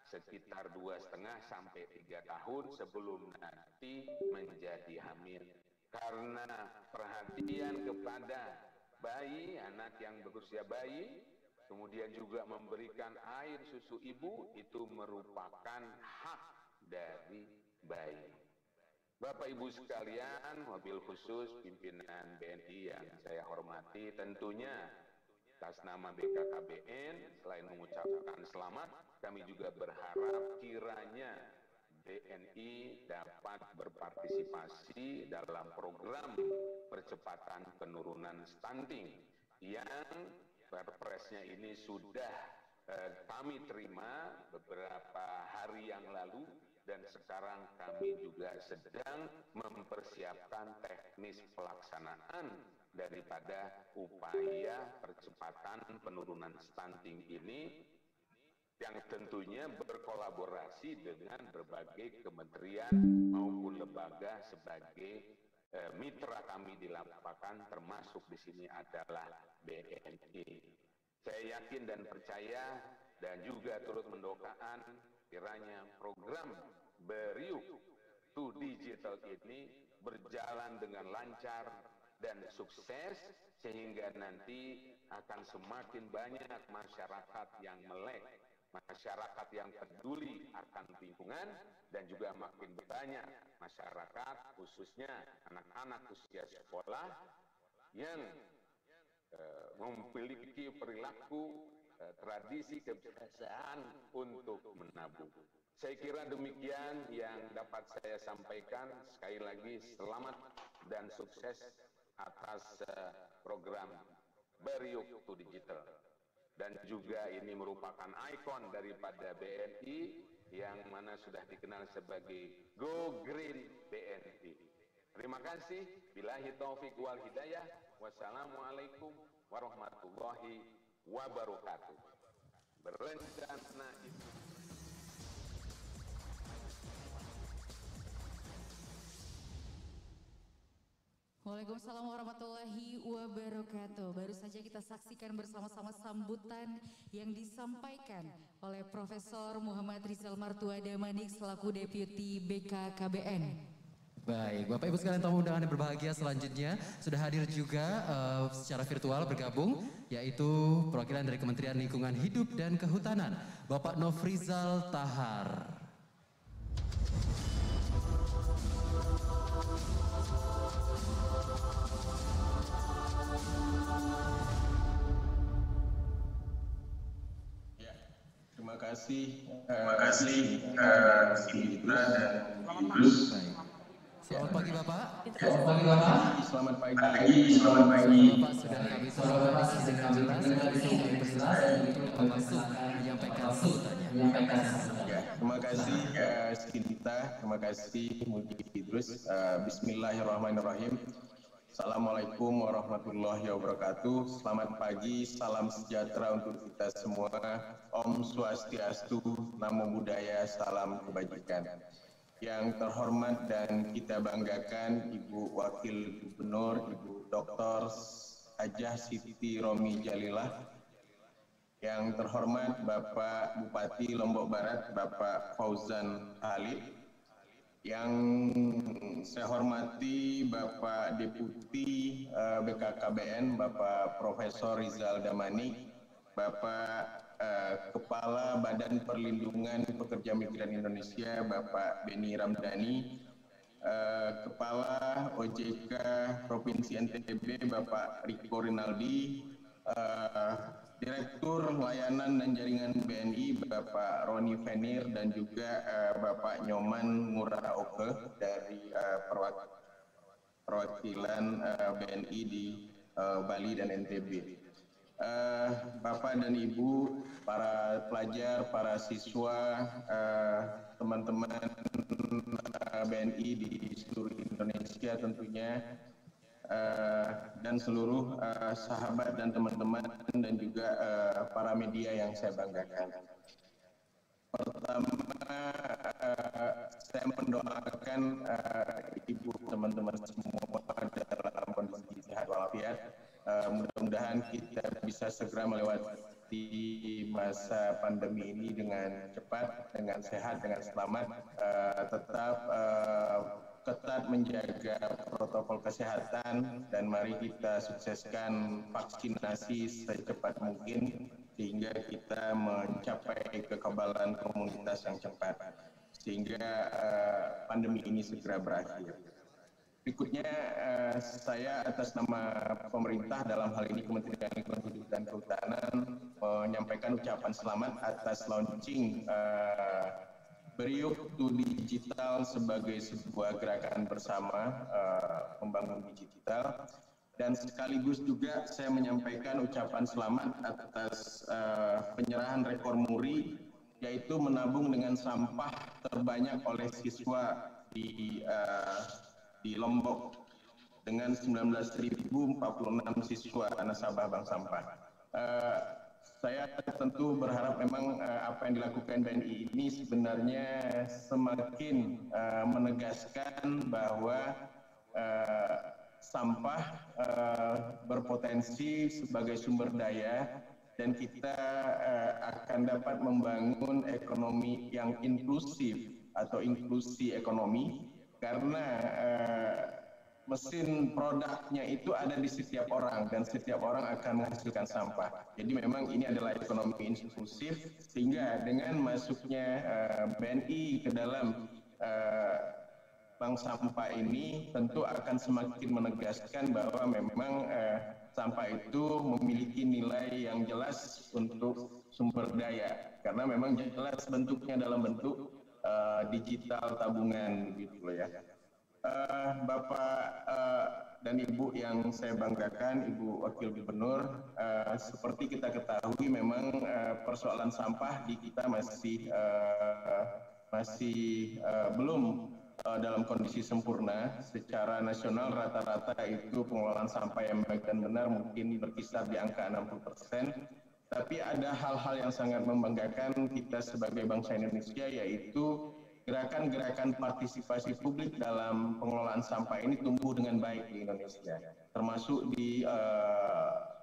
[SPEAKER 7] sekitar 2,5 sampai 3 tahun sebelum nanti menjadi hamil. Karena perhatian kepada bayi, anak yang berusia bayi, kemudian juga memberikan air susu ibu, itu merupakan hak dari bayi. Bapak Ibu sekalian, wabil khusus pimpinan BNI yang saya hormati, tentunya atas nama BKKBN, selain mengucapkan selamat, kami juga berharap kiranya BNI dapat berpartisipasi dalam program percepatan penurunan stunting yang perpresnya ini sudah kami terima beberapa hari yang lalu, dan sekarang kami juga sedang mempersiapkan teknis pelaksanaan daripada upaya percepatan penurunan stunting ini yang tentunya berkolaborasi dengan berbagai kementerian maupun lembaga sebagai mitra kami di lapangan, termasuk di sini adalah BNI. Saya yakin dan percaya dan juga turut mendoakan kiranya program Beriuk to Digital ini berjalan dengan lancar dan sukses, sehingga nanti akan semakin banyak masyarakat yang melek, masyarakat yang peduli akan lingkungan, dan juga makin banyak masyarakat khususnya anak-anak usia sekolah yang memiliki perilaku tradisi kebiasaan untuk menabung. Saya kira demikian yang dapat saya sampaikan. Sekali lagi selamat dan sukses atas program Beriuk to Digital. Dan juga ini merupakan ikon daripada BNI yang mana sudah dikenal sebagai Go Green BNI. Terima kasih. Billahi taufik wal hidayah. Wassalamualaikum warahmatullahi wabarakatuh. Berencana itu.
[SPEAKER 3] Waalaikumsalam warahmatullahi wabarakatuh. Baru saja kita saksikan bersama-sama sambutan yang disampaikan oleh Profesor Muhammad Rizal Martua Damanik selaku Deputi BKKBN.
[SPEAKER 1] Baik, Bapak Ibu sekalian tamu undangan yang berbahagia, selanjutnya sudah hadir juga secara virtual bergabung, yaitu perwakilan dari Kementerian Lingkungan Hidup dan Kehutanan, Bapak Nofrizal Tahar.
[SPEAKER 8] Ya, terima
[SPEAKER 1] Baik. Selamat pagi Bapak. Selamat pagi Bapak.
[SPEAKER 8] Selamat pagi. Selamat pagi.
[SPEAKER 1] Bapak sudah kami sudah dengan jelas untuk masuk menyampaikan sambutannya.
[SPEAKER 8] Ya, terima kasih Sidita, terima kasih Muji Idrus. Bismillahirrahmanirrahim. Assalamualaikum warahmatullahi wabarakatuh. Selamat pagi, salam sejahtera untuk kita semua. Om Swastiastu, Namo Buddhaya, salam kebajikan. Yang terhormat dan kita banggakan Ibu Wakil Gubernur, Ibu Dr. Hajah Siti Romi Jalilah. Yang terhormat Bapak Bupati Lombok Barat, Bapak Fauzan Halid. Yang saya hormati Bapak Deputi BKKBN, Bapak Profesor Rizal Damani, Bapak Kepala Badan Perlindungan Pekerja Migran Indonesia, Bapak Beni Ramdhani, Kepala OJK Provinsi NTB, Bapak Riko Rinaldi, Direktur Layanan dan Jaringan BNI Bapak Roni Venir dan juga Bapak Nyoman Ngurah Oke dari perwakilan BNI di Bali dan NTB. Bapak dan Ibu, para pelajar, para siswa, teman-teman BNI di seluruh Indonesia tentunya, dan seluruh sahabat dan teman-teman dan juga para media yang saya banggakan. Pertama, saya mendoakan ibu teman-teman semua dalam kondisi sehat walafiat. Mudah-mudahan kita bisa segera melewati masa pandemi ini dengan cepat, dengan sehat, dengan selamat, tetap ketat menjaga protokol kesehatan, dan mari kita sukseskan vaksinasi secepat mungkin sehingga kita mencapai kekebalan komunitas yang cepat sehingga pandemi ini segera berakhir. Berikutnya saya atas nama pemerintah, dalam hal ini Kementerian Lingkungan Hidup dan Kehutanan, menyampaikan ucapan selamat atas launching Beriuk to Digital sebagai sebuah gerakan bersama membangun digital, dan sekaligus juga saya menyampaikan ucapan selamat atas penyerahan rekor muri, yaitu menabung dengan sampah terbanyak oleh siswa di Lombok dengan 19.046 siswa nasabah bank sampah. Saya tentu berharap memang apa yang dilakukan BNI ini sebenarnya semakin menegaskan bahwa sampah berpotensi sebagai sumber daya, dan kita akan dapat membangun ekonomi yang inklusif atau inklusi ekonomi, karena mesin produknya itu ada di setiap orang dan setiap orang akan menghasilkan sampah. Jadi memang ini adalah ekonomi inklusif, sehingga dengan masuknya BNI ke dalam bank sampah ini tentu akan semakin menegaskan bahwa memang sampah itu memiliki nilai yang jelas untuk sumber daya, karena memang jelas bentuknya dalam bentuk digital tabungan gitu loh ya. Bapak dan Ibu yang saya banggakan, Ibu Wakil Gubernur, seperti kita ketahui memang persoalan sampah di kita masih belum dalam kondisi sempurna. Secara nasional rata-rata itu pengelolaan sampah yang baik dan benar mungkin berkisar di angka 60%. Tapi ada hal-hal yang sangat membanggakan kita sebagai bangsa Indonesia, yaitu gerakan-gerakan partisipasi publik dalam pengelolaan sampah ini tumbuh dengan baik di Indonesia, termasuk di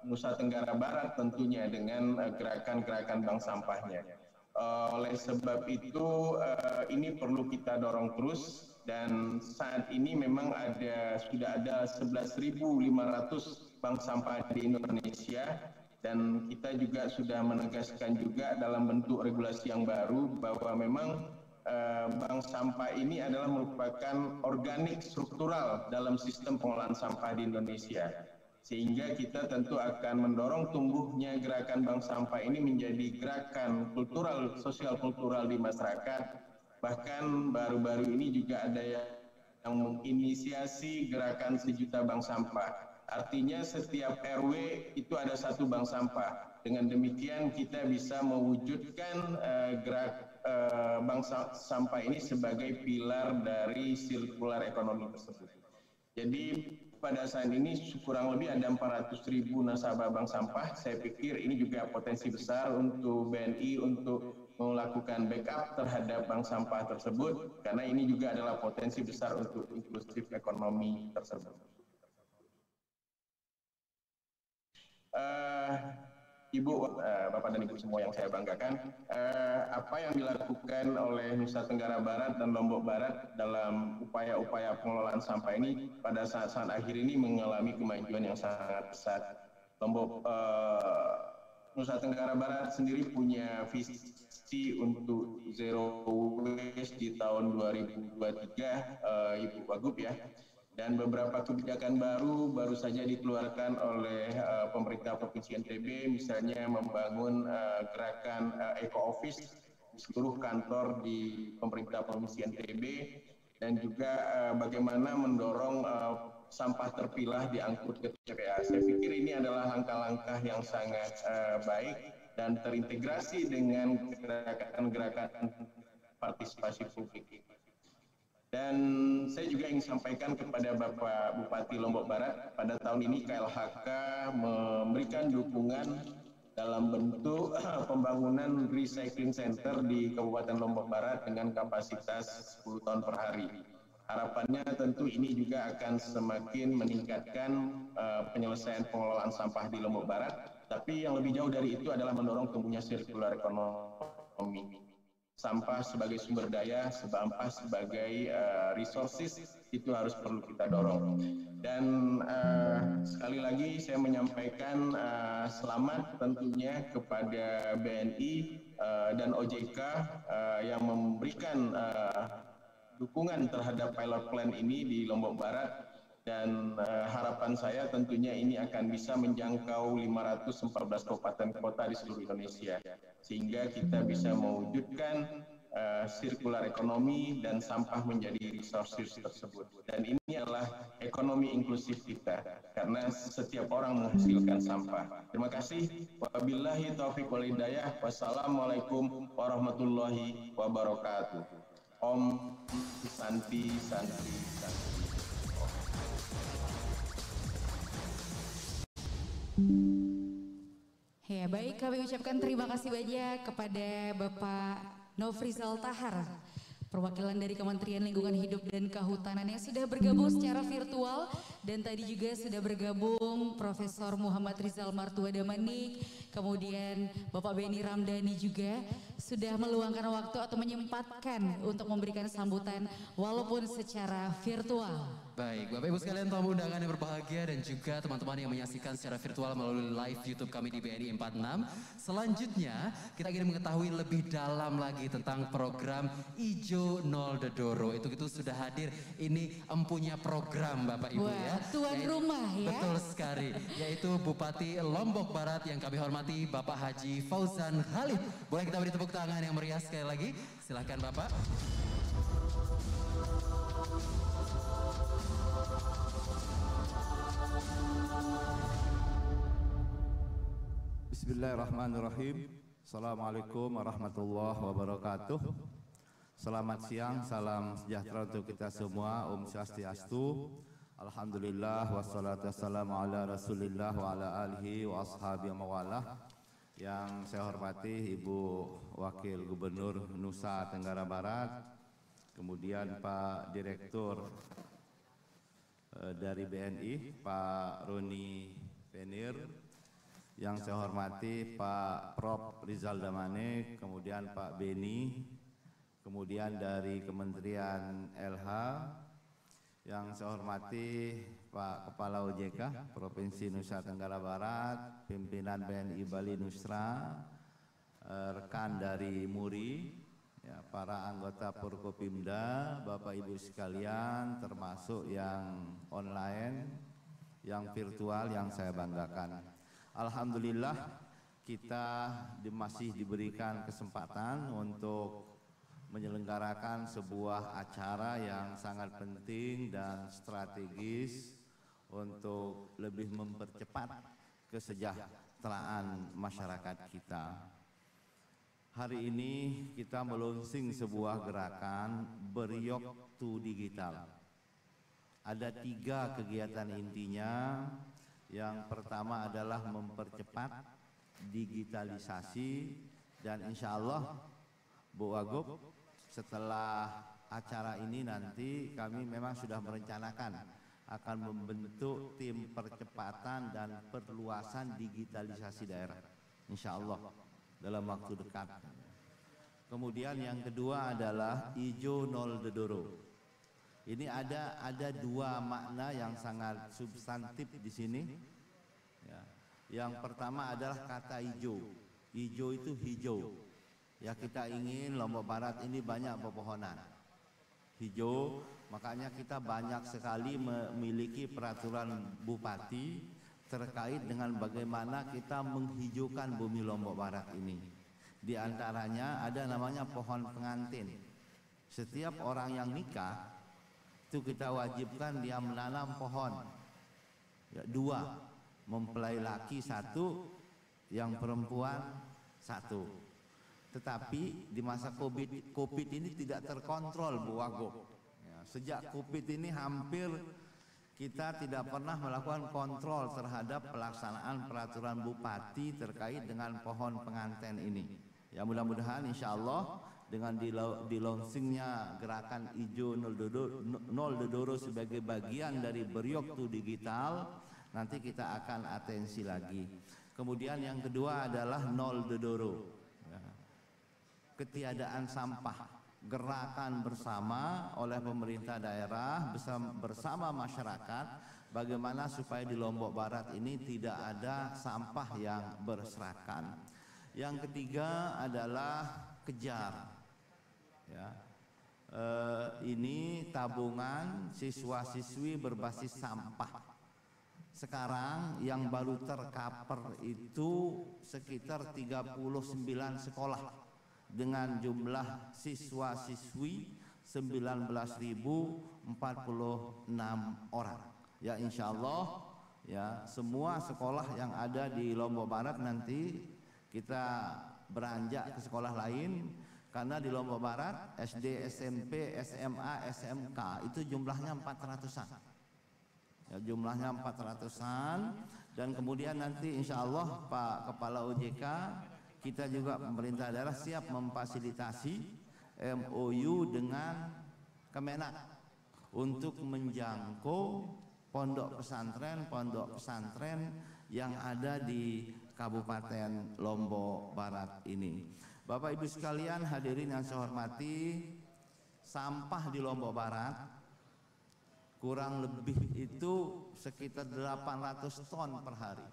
[SPEAKER 8] Nusa Tenggara Barat tentunya dengan gerakan-gerakan bank sampahnya. Oleh sebab itu ini perlu kita dorong terus, dan saat ini memang sudah ada 11.500 bank sampah di Indonesia, dan kita juga sudah menegaskan juga dalam bentuk regulasi yang baru bahwa memang bank sampah ini adalah merupakan organik struktural dalam sistem pengelolaan sampah di Indonesia. sehingga kita tentu akan mendorong tumbuhnya gerakan bank sampah ini menjadi gerakan kultural, sosial kultural di masyarakat. Bahkan baru-baru ini juga ada yang menginisiasi gerakan 1 juta bank sampah. Artinya setiap RW itu ada 1 bank sampah. Dengan demikian kita bisa mewujudkan bank sampah ini sebagai pilar dari sirkular ekonomi tersebut. Jadi pada saat ini kurang lebih ada 400.000 nasabah bank sampah. Saya pikir ini juga potensi besar untuk BNI untuk melakukan backup terhadap bank sampah tersebut, karena ini juga adalah potensi besar untuk inklusif ekonomi tersebut. Ibu, Bapak dan Ibu semua yang saya banggakan, apa yang dilakukan oleh Nusa Tenggara Barat dan Lombok Barat dalam upaya-upaya pengelolaan sampah ini pada saat-saat akhir ini mengalami kemajuan yang sangat besar. Nusa Tenggara Barat sendiri punya visi untuk zero waste di tahun 2023, Ibu Wagub ya. Dan beberapa kebijakan baru saja dikeluarkan oleh pemerintah Provinsi NTB, misalnya membangun gerakan Eco Office di seluruh kantor di pemerintah Provinsi NTB, dan juga bagaimana mendorong sampah terpilah diangkut ke TPA. Saya pikir ini adalah langkah-langkah yang sangat baik dan terintegrasi dengan gerakan-gerakan partisipasi publik. Dan saya juga ingin sampaikan kepada Bapak Bupati Lombok Barat, pada tahun ini KLHK memberikan dukungan dalam bentuk pembangunan recycling center di Kabupaten Lombok Barat dengan kapasitas 10 ton per hari. Harapannya tentu ini juga akan semakin meningkatkan penyelesaian pengelolaan sampah di Lombok Barat, tapi yang lebih jauh dari itu adalah mendorong tumbuhnya sirkular ekonomi. Sampah sebagai sumber daya, sampah sebagai resources, itu harus perlu kita dorong. Dan sekali lagi saya menyampaikan selamat tentunya kepada BNI dan OJK yang memberikan dukungan terhadap pilot plan ini di Lombok Barat, dan harapan saya tentunya ini akan bisa menjangkau 514 kabupaten kota di seluruh Indonesia, sehingga kita bisa mewujudkan sirkular ekonomi dan sampah menjadi resources tersebut. Dan ini adalah ekonomi inklusif kita, karena setiap orang menghasilkan sampah. Terima kasih. Wabillahi taufiq wal hidayah. Wassalamualaikum warahmatullahi wabarakatuh. Om Santi Santi Santi.
[SPEAKER 3] Ya, baik, kami ucapkan terima kasih banyak kepada Bapak Nofrizal Tahar, perwakilan dari Kementerian Lingkungan Hidup dan Kehutanan yang sudah bergabung secara virtual, dan tadi juga sudah bergabung Profesor Muhammad Rizal Martua Damanik, kemudian Bapak Beni Ramdhani juga sudah meluangkan waktu atau menyempatkan untuk memberikan sambutan walaupun secara virtual.
[SPEAKER 1] Baik, Bapak Ibu sekalian, tamu undangan yang berbahagia dan juga teman-teman yang menyaksikan secara virtual melalui live YouTube kami di BNI 46. Selanjutnya, kita ingin mengetahui lebih dalam lagi tentang program Ijo Nol Dedoro. Itu sudah hadir, ini empunya program Bapak Ibu.
[SPEAKER 3] Wah, ya. Tuan rumah ya.
[SPEAKER 1] Betul sekali, yaitu Bupati Lombok Barat yang kami hormati Bapak Haji Fauzan Khalid. Boleh kita beri tepuk tangan yang meriah sekali lagi. Silakan Bapak.
[SPEAKER 2] Bismillahirrahmanirrahim. Assalamualaikum warahmatullahi wabarakatuh. Selamat siang, salam sejahtera untuk kita semua. Om Swastiastu. Alhamdulillah wassalatu wassalamu ala Rasulillah wa ala alihi wa ashabihi wa mawalah. Yang saya hormati Ibu Wakil Gubernur Nusa Tenggara Barat, kemudian Pak Direktur dari BNI, Pak Roni Penir, yang saya hormati Pak Prof. Rizal Damanik, kemudian Pak Beni, kemudian dari Kementerian LH, yang saya hormati Pak Kepala OJK Provinsi Nusa Tenggara Barat, pimpinan BNI Bali Nusra, rekan dari MURI, ya, para anggota Forkopimda, Bapak Ibu sekalian, termasuk yang online, yang virtual yang saya banggakan. Alhamdulillah kita masih diberikan kesempatan untuk menyelenggarakan sebuah acara yang sangat penting dan strategis untuk lebih mempercepat kesejahteraan masyarakat kita. Hari ini kita meluncing sebuah gerakan Beriok to Digital. Ada 3 kegiatan intinya. Yang pertama adalah mempercepat digitalisasi, dan insya Allah Bu Wagub, setelah acara ini nanti kami memang sudah merencanakan akan membentuk tim percepatan dan perluasan digitalisasi daerah, insya Allah dalam waktu dekat. Kemudian yang kedua adalah Ijo Nol Dedoro. Ini ada 2 makna yang sangat substantif di sini. Ya. Yang pertama adalah kata hijau. Hijau itu hijau. Ya, kita ingin Lombok Barat ini banyak pepohonan hijau, makanya kita banyak sekali memiliki peraturan bupati terkait dengan bagaimana kita menghijaukan bumi Lombok Barat ini. Di antaranya ada namanya pohon pengantin. Setiap orang yang nikah itu kita wajibkan dia menanam pohon. Ya, 2, mempelai laki 1, yang perempuan 1. Tetapi di masa COVID ini tidak terkontrol Bu Wagub. Ya, sejak COVID ini hampir kita tidak pernah melakukan kontrol terhadap pelaksanaan peraturan bupati terkait dengan pohon pengantin ini. Ya, mudah-mudahan insya Allah dengan di launchingnya gerakan Ijo Nol Dedoro sebagai bagian dari Beriok to Digital, nanti kita akan atensi lagi. Kemudian yang kedua adalah Nol Dedoro, ya. Ketiadaan sampah, gerakan bersama oleh pemerintah daerah bersama masyarakat, bagaimana supaya di Lombok Barat ini tidak ada sampah yang berserakan. Yang ketiga adalah kejar. Ya, ini tabungan siswa-siswi berbasis sampah. Sekarang yang baru tercover itu sekitar 39 sekolah dengan jumlah siswa-siswi 19.046 orang. Ya, insya Allah ya, semua sekolah yang ada di Lombok Barat nanti kita beranjak ke sekolah lain. Karena di Lombok Barat SD, SMP, SMA, SMK itu jumlahnya 400-an. Ya, jumlahnya 400-an, dan kemudian nanti insya Allah Pak Kepala OJK, kita juga pemerintah daerah siap memfasilitasi MOU dengan Kemenak untuk menjangkau pondok pesantren yang ada di Kabupaten Lombok Barat ini. Bapak Ibu sekalian, hadirin yang saya hormati, sampah di Lombok Barat kurang lebih itu sekitar 800 ton per hari.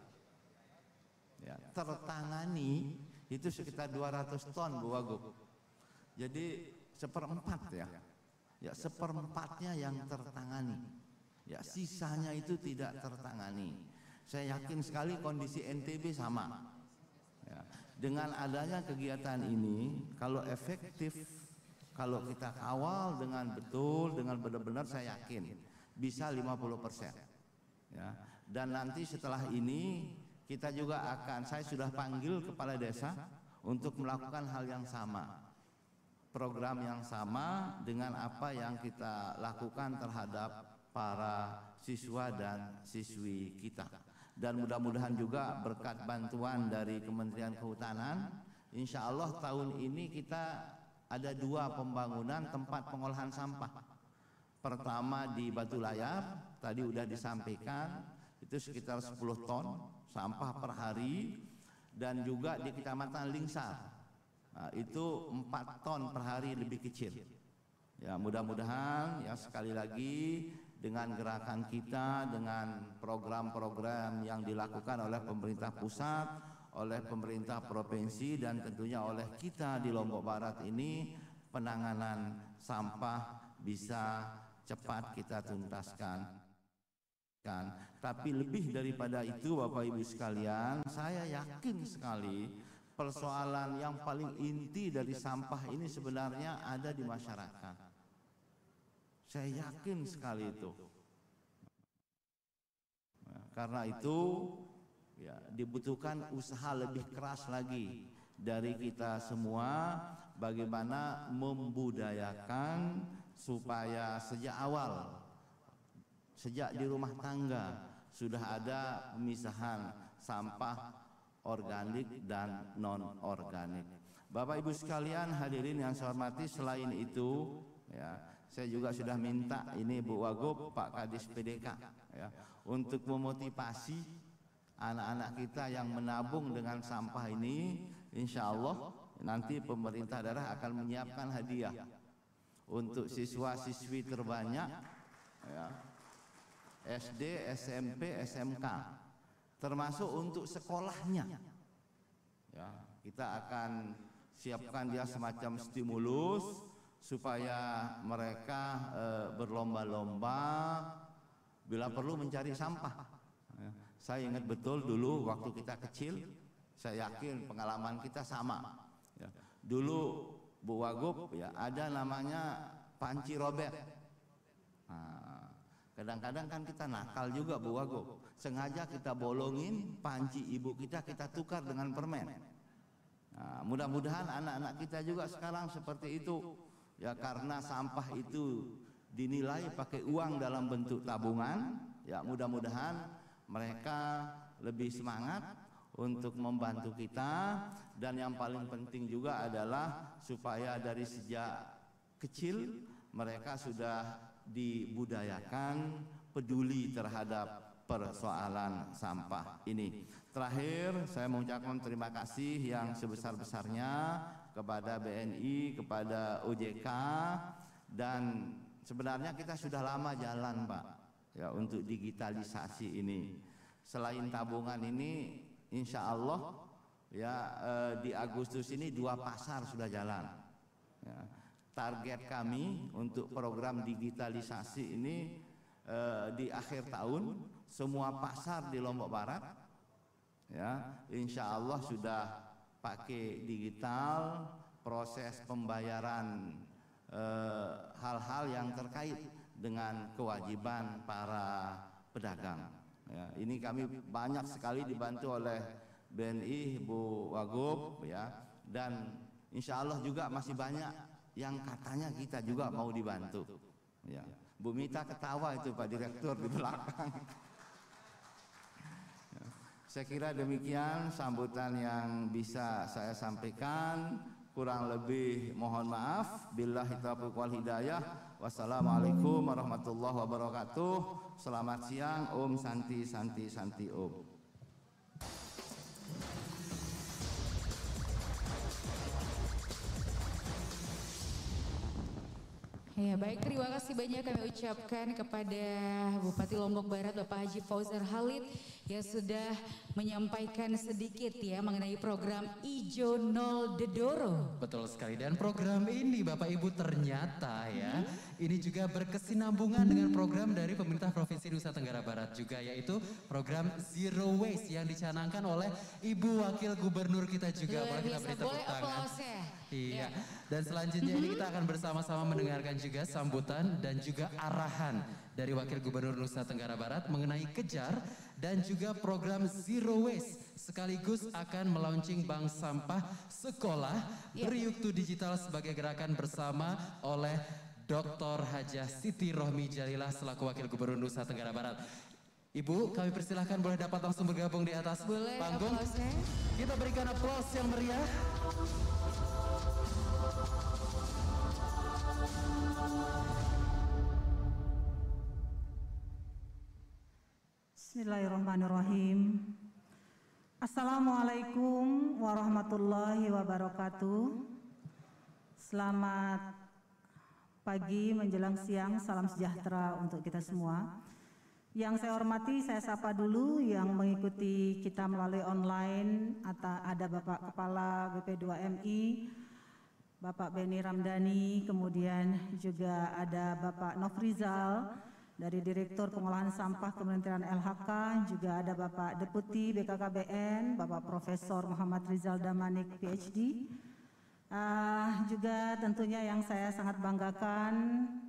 [SPEAKER 2] Ya, tertangani itu sekitar 200 ton Bu Wagub. Jadi 1/4 ya. Ya, 1/4-nya yang tertangani. Ya, sisanya itu tidak tertangani. Saya yakin sekali kondisi NTB sama. Ya, dengan adanya kegiatan ini, kalau efektif, kalau kita kawal dengan betul, dengan benar-benar, saya yakin bisa 50%. Ya, dan nanti setelah ini kita juga akan, saya sudah panggil kepala desa untuk melakukan hal yang sama, program yang sama dengan apa yang kita lakukan terhadap para siswa dan siswi kita. Dan mudah-mudahan juga berkat bantuan dari Kementerian Kehutanan, insya Allah tahun ini kita ada 2 pembangunan tempat pengolahan sampah. Pertama di Batu Layar, tadi sudah disampaikan, itu sekitar 10 ton sampah per hari, dan juga di Kecamatan Lingsar, nah, itu 4 ton per hari, lebih kecil. Ya, mudah-mudahan ya, sekali lagi dengan gerakan kita, dengan program-program yang dilakukan oleh pemerintah pusat, oleh pemerintah provinsi, dan tentunya oleh kita di Lombok Barat ini, penanganan sampah bisa cepat kita tuntaskan. Tapi lebih daripada itu Bapak Ibu sekalian, saya yakin sekali persoalan yang paling inti dari sampah ini sebenarnya ada di masyarakat. Saya yakin sekali itu. Karena itu ya, dibutuhkan usaha lebih keras lagi dari kita semua bagaimana membudayakan supaya sejak awal, sejak di rumah tangga sudah ada pemisahan sampah organik dan non organik. Bapak Ibu sekalian hadirin yang saya hormati, selain itu ya, saya juga sudah minta ini Bu Wagub, Pak Kadis PDK ya, untuk memotivasi anak-anak kita yang menabung dengan sampah ini. Insya Allah nanti pemerintah daerah akan menyiapkan hadiah untuk siswa-siswi terbanyak ya, SD, SMP, SMK, termasuk untuk sekolahnya. Ya, kita akan siapkan dia semacam stimulus supaya mereka berlomba-lomba bila perlu mencari sampah. Ya, saya ingat betul dulu waktu kita kecil, saya yakin pengalaman kita sama. Ya, dulu Bu Wagub ya ada namanya panci robek. Kadang-kadang kan kita nakal juga Bu Wagub, sengaja kita bolongin panci ibu kita tukar dengan permen. Nah, mudah-mudahan anak-anak kita juga sekarang seperti itu ya, karena sampah itu dinilai pakai uang dalam bentuk tabungan ya, mudah-mudahan mereka lebih semangat untuk membantu kita. Dan yang paling penting juga adalah supaya dari sejak kecil mereka sudah dibudayakan peduli terhadap persoalan sampah ini. Terakhir saya mengucapkan terima kasih yang sebesar-besarnya kepada BNI, kepada OJK, dan sebenarnya kita sudah lama jalan Pak ya untuk digitalisasi ini. Selain tabungan ini insya Allah ya di Agustus ini 2 pasar sudah jalan ya. Target kami untuk program digitalisasi ini di akhir tahun semua pasar di Lombok Barat ya insya Allah sudah pakai digital, proses pembayaran hal-hal yang terkait dengan kewajiban para pedagang ya. Ini kami banyak sekali dibantu oleh BNI Bu Wagub ya, dan insya Allah juga masih banyak yang katanya kita juga mau dibantu ya. Bu Mita ketawa itu Pak Direktur di belakang. Ya. Saya kira demikian sambutan yang bisa saya sampaikan, kurang lebih mohon maaf. Billahi taufiq wal hidayah. Wassalamualaikum warahmatullahi wabarakatuh. Selamat siang, Om Santi Santi Santi Om.
[SPEAKER 3] Ya baik, terima kasih banyak kami ucapkan kepada Bupati Lombok Barat Bapak Haji Fauzar Khalid yang sudah menyampaikan sedikit ya mengenai program Ijo Nol Dedoro.
[SPEAKER 1] Betul sekali, dan program ini Bapak Ibu ternyata ya ini juga berkesinambungan dengan program dari pemerintah Provinsi Nusa Tenggara Barat juga, yaitu program Zero Waste yang dicanangkan oleh Ibu Wakil Gubernur kita juga. Boleh kita beri tepuk tangan. Iya, dan selanjutnya ini kita akan bersama-sama mendengarkan juga sambutan dan juga arahan dari Wakil Gubernur Nusa Tenggara Barat mengenai kejar dan juga program Zero Waste, sekaligus akan melaunching bank sampah sekolah Beriuktu Digital sebagai gerakan bersama oleh Dr. Hajah Siti Rohmi Jalilah selaku Wakil Gubernur Nusa Tenggara Barat. Ibu, kami persilahkan boleh dapat langsung bergabung di atas panggung. Kita berikan aplaus yang meriah.
[SPEAKER 9] Bismillahirrahmanirrahim. Assalamualaikum warahmatullahi wabarakatuh. Selamat pagi menjelang siang, salam sejahtera untuk kita semua. Yang saya hormati, saya sapa dulu yang mengikuti kita melalui online. Ada Bapak Kepala BP2MI, Bapak Beni Ramdhani, kemudian juga ada Bapak Nofrizal, dari Direktur Pengolahan Sampah Kementerian LHK, juga ada Bapak Deputi BKKBN, Bapak Profesor Muhammad Rizal Damanik, PhD. Juga tentunya yang saya sangat banggakan,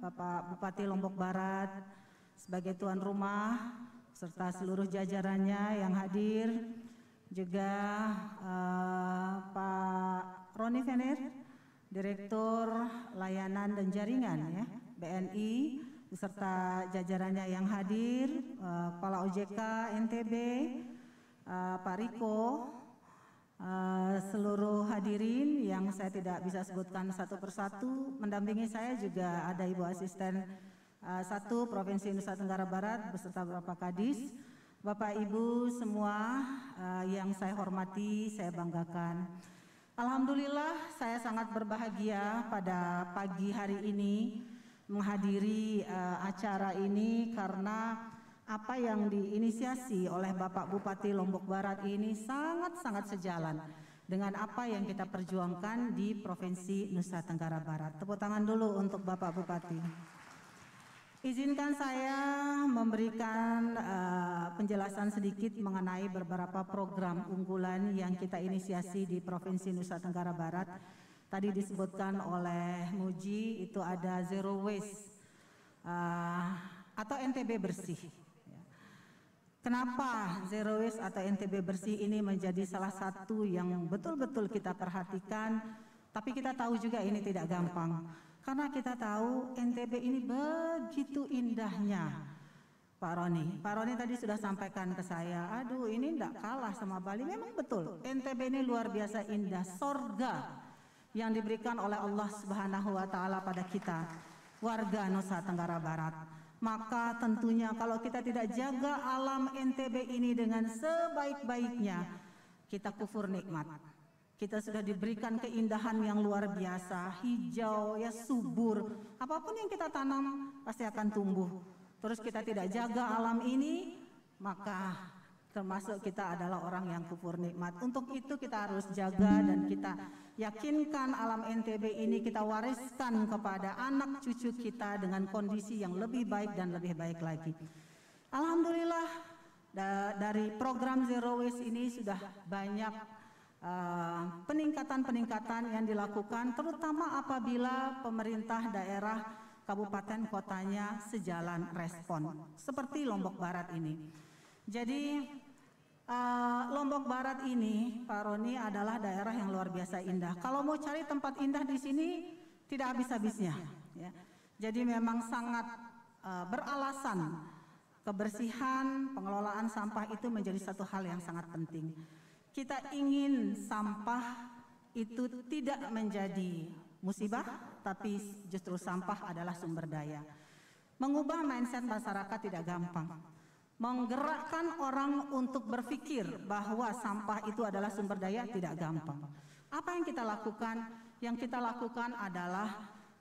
[SPEAKER 9] Bapak Bupati Lombok Barat sebagai tuan rumah, serta seluruh jajarannya yang hadir, juga Pak Roni Venir, Direktur Layanan dan Jaringan ya, BNI, beserta jajarannya yang hadir, Kepala OJK NTB, Pak Riko, seluruh hadirin yang saya tidak bisa sebutkan satu persatu. Mendampingi saya juga ada Ibu Asisten 1 Provinsi Nusa Tenggara Barat beserta beberapa kadis. Bapak Ibu semua yang saya hormati, saya banggakan. Alhamdulillah saya sangat berbahagia pada pagi hari ini menghadiri acara ini karena apa yang diinisiasi oleh Bapak Bupati Lombok Barat ini sangat-sangat sejalan dengan apa yang kita perjuangkan di Provinsi Nusa Tenggara Barat. Tepuk tangan dulu untuk Bapak Bupati. Izinkan saya memberikan penjelasan sedikit mengenai beberapa program unggulan yang kita inisiasi di Provinsi Nusa Tenggara Barat. Tadi disebutkan oleh Muji, itu ada Zero Waste atau NTB Bersih. Kenapa Zero Waste atau NTB Bersih ini menjadi salah satu yang betul-betul kita perhatikan, tapi kita tahu juga ini tidak gampang. Karena kita tahu NTB ini begitu indahnya, Pak Roni. Pak Roni tadi sudah sampaikan ke saya, aduh ini tidak kalah sama Bali. Memang betul, NTB ini luar biasa indah, sorga yang diberikan oleh Allah Subhanahu wa Ta'ala pada kita, warga Nusa Tenggara Barat. Maka tentunya kalau kita tidak jaga alam NTB ini dengan sebaik-baiknya, kita kufur nikmat. Kita sudah diberikan keindahan yang luar biasa, hijau, ya subur. Apapun yang kita tanam pasti akan tumbuh. Terus kita tidak jaga alam ini, maka termasuk kita adalah orang yang kufur nikmat. Untuk itu kita harus jaga dan kita yakinkan alam NTB ini kita wariskan kepada anak cucu kita dengan kondisi yang lebih baik dan lebih baik lagi. Alhamdulillah dari program Zero Waste ini sudah banyak peningkatan-peningkatan yang dilakukan, terutama apabila pemerintah daerah kabupaten kotanya sejalan respon seperti Lombok Barat ini. Jadi Lombok Barat ini, Pak Roni, adalah daerah yang luar biasa indah. Kalau mau cari tempat indah di sini tidak habis-habisnya. Ya. Jadi memang sangat beralasan kebersihan, pengelolaan sampah itu menjadi satu hal yang sangat penting. Kita ingin sampah itu tidak menjadi musibah, tapi justru sampah adalah sumber daya. Mengubah mindset masyarakat tidak gampang. Menggerakkan orang untuk berpikir bahwa sampah itu adalah sumber daya tidak gampang. Apa yang kita lakukan? Yang kita lakukan adalah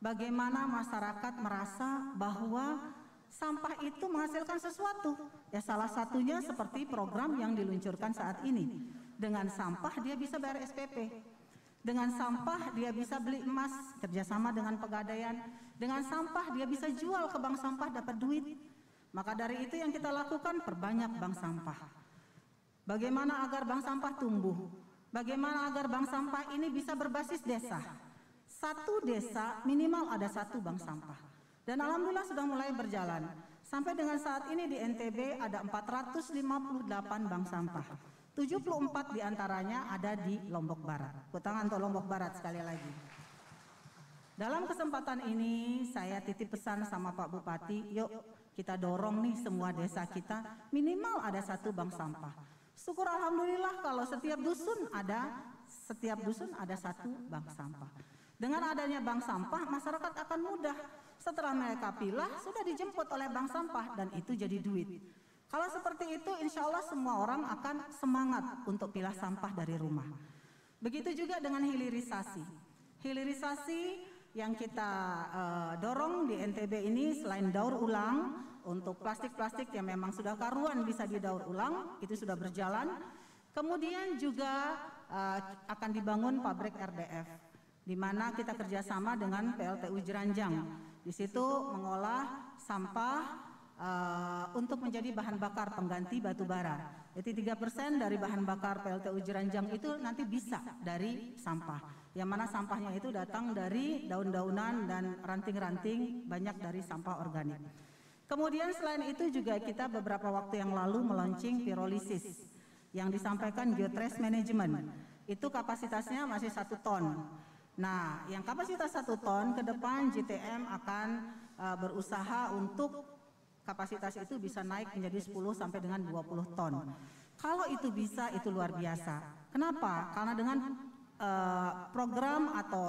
[SPEAKER 9] bagaimana masyarakat merasa bahwa sampah itu menghasilkan sesuatu. Ya salah satunya seperti program yang diluncurkan saat ini. Dengan sampah dia bisa bayar SPP. Dengan sampah dia bisa beli emas, kerjasama dengan Pegadaian. Dengan sampah dia bisa jual ke bank sampah dapat duit. Maka dari itu yang kita lakukan, perbanyak bank sampah. Bagaimana agar bank sampah tumbuh? Bagaimana agar bank sampah ini bisa berbasis desa? Satu desa minimal ada satu bank sampah. Dan alhamdulillah sudah mulai berjalan. Sampai dengan saat ini di NTB ada 458 bank sampah. 74 diantaranya ada di Lombok Barat. Tepuk tangan untuk Lombok Barat sekali lagi. Dalam kesempatan ini saya titip pesan sama Pak Bupati, yuk kita dorong nih semua desa kita minimal ada satu bank sampah. Syukur alhamdulillah kalau setiap dusun ada satu bank sampah. Dengan adanya bank sampah masyarakat akan mudah. Setelah mereka pilah sudah dijemput oleh bank sampah dan itu jadi duit. Kalau seperti itu insya Allah semua orang akan semangat untuk pilah sampah dari rumah. Begitu juga dengan hilirisasi. Hilirisasi yang kita dorong di NTB ini selain daur ulang, untuk plastik-plastik yang memang sudah karuan bisa didaur ulang, itu sudah berjalan. Kemudian juga akan dibangun pabrik RDF, di mana kita kerjasama dengan PLTU Jeranjang. Di situ mengolah sampah untuk menjadi bahan bakar pengganti batu bara. Jadi 3% dari bahan bakar PLTU Jeranjang itu nanti bisa dari sampah. Yang mana sampahnya itu datang dari daun-daunan dan ranting-ranting, banyak dari sampah organik. Kemudian selain itu juga kita beberapa waktu yang lalu melaunching pirolisis yang disampaikan geotrace management. Itu kapasitasnya masih 1 ton. Nah, yang kapasitas 1 ton ke depan GTM akan berusaha untuk kapasitas itu bisa naik menjadi 10 sampai dengan 20 ton. Kalau itu bisa, itu luar biasa. Kenapa? Karena dengan program atau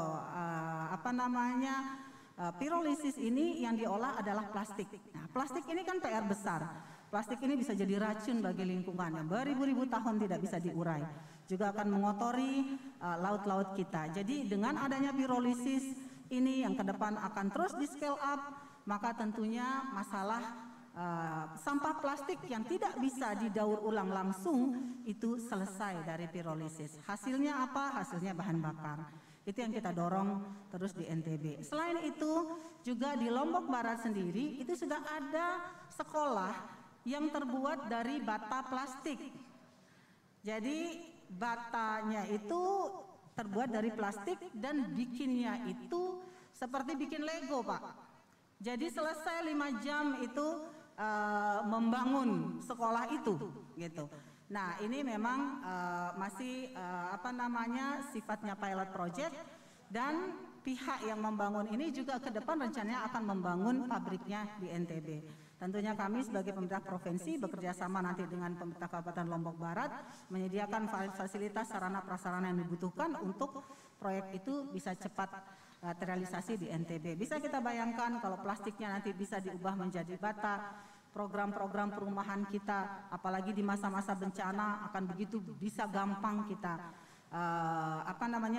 [SPEAKER 9] pirolisis ini yang diolah adalah plastik. Nah, plastik ini kan PR besar. Plastik ini bisa jadi racun bagi lingkungan yang beribu-ribu tahun tidak bisa diurai. Juga akan mengotori laut-laut kita. Jadi dengan adanya pirolisis ini yang ke depan akan terus di scale up, maka tentunya masalah sampah plastik yang tidak bisa didaur ulang langsung itu selesai dari pirolisis. Hasilnya apa? Hasilnya bahan bakar. Itu yang kita dorong terus di NTB. Selain itu juga di Lombok Barat sendiri itu sudah ada sekolah yang terbuat dari bata plastik. Jadi batanya itu terbuat dari plastik dan bikinnya itu seperti bikin Lego, Pak. Jadi selesai 5 jam itu membangun sekolah itu, gitu. Nah, ini memang masih sifatnya pilot project, dan pihak yang membangun ini juga ke depan rencananya akan membangun pabriknya di NTB. Tentunya kami sebagai pemerintah provinsi bekerja sama nanti dengan pemerintah Kabupaten Lombok Barat menyediakan fasilitas sarana prasarana yang dibutuhkan untuk proyek itu bisa cepat terrealisasi di NTB. Bisa kita bayangkan kalau plastiknya nanti bisa diubah menjadi bata, program-program perumahan kita, apalagi di masa-masa bencana akan begitu bisa gampang kita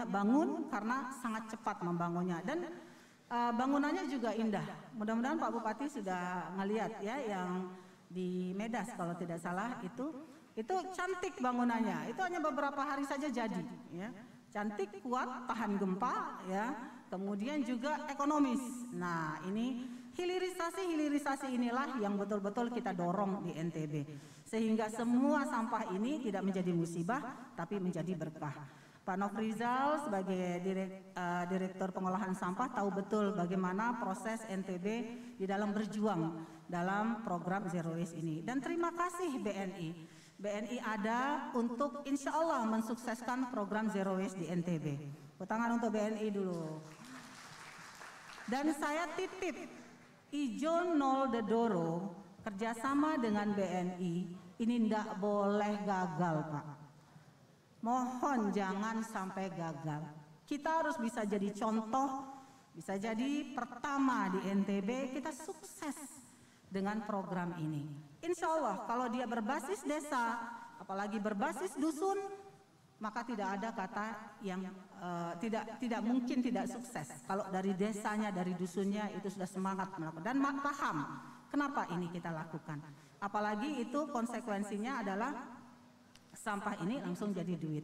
[SPEAKER 9] bangun karena sangat cepat membangunnya, dan bangunannya juga indah. Mudah-mudahan Pak Bupati sudah ngelihat ya yang di Medas kalau tidak salah itu cantik bangunannya. Itu hanya beberapa hari saja jadi, ya. Cantik, kuat, tahan gempa, ya. Kemudian juga ekonomis. Nah, ini hilirisasi inilah yang betul-betul kita dorong di NTB. Sehingga semua sampah ini tidak menjadi musibah, tapi menjadi berkah. Pak Nofrizal sebagai Direktur Pengolahan Sampah tahu betul bagaimana proses NTB di dalam berjuang dalam program Zero Waste ini. Dan terima kasih BNI. BNI ada untuk insya Allah mensukseskan program Zero Waste di NTB. Tepuk tangan untuk BNI dulu. Dan saya titip Ijo Nol Dedoro kerjasama dengan BNI ini tidak boleh gagal, Pak. Mohon jangan sampai gagal. Kita harus bisa jadi contoh, bisa jadi pertama di NTB kita sukses dengan program ini. Insya Allah kalau dia berbasis desa, apalagi berbasis dusun, maka tidak ada kata yang tidak mungkin tidak sukses. Kalau dari desanya, dari dusunnya itu sudah semangat melakukan dan paham kenapa ini kita lakukan. Apalagi itu konsekuensinya adalah sampah ini langsung jadi duit.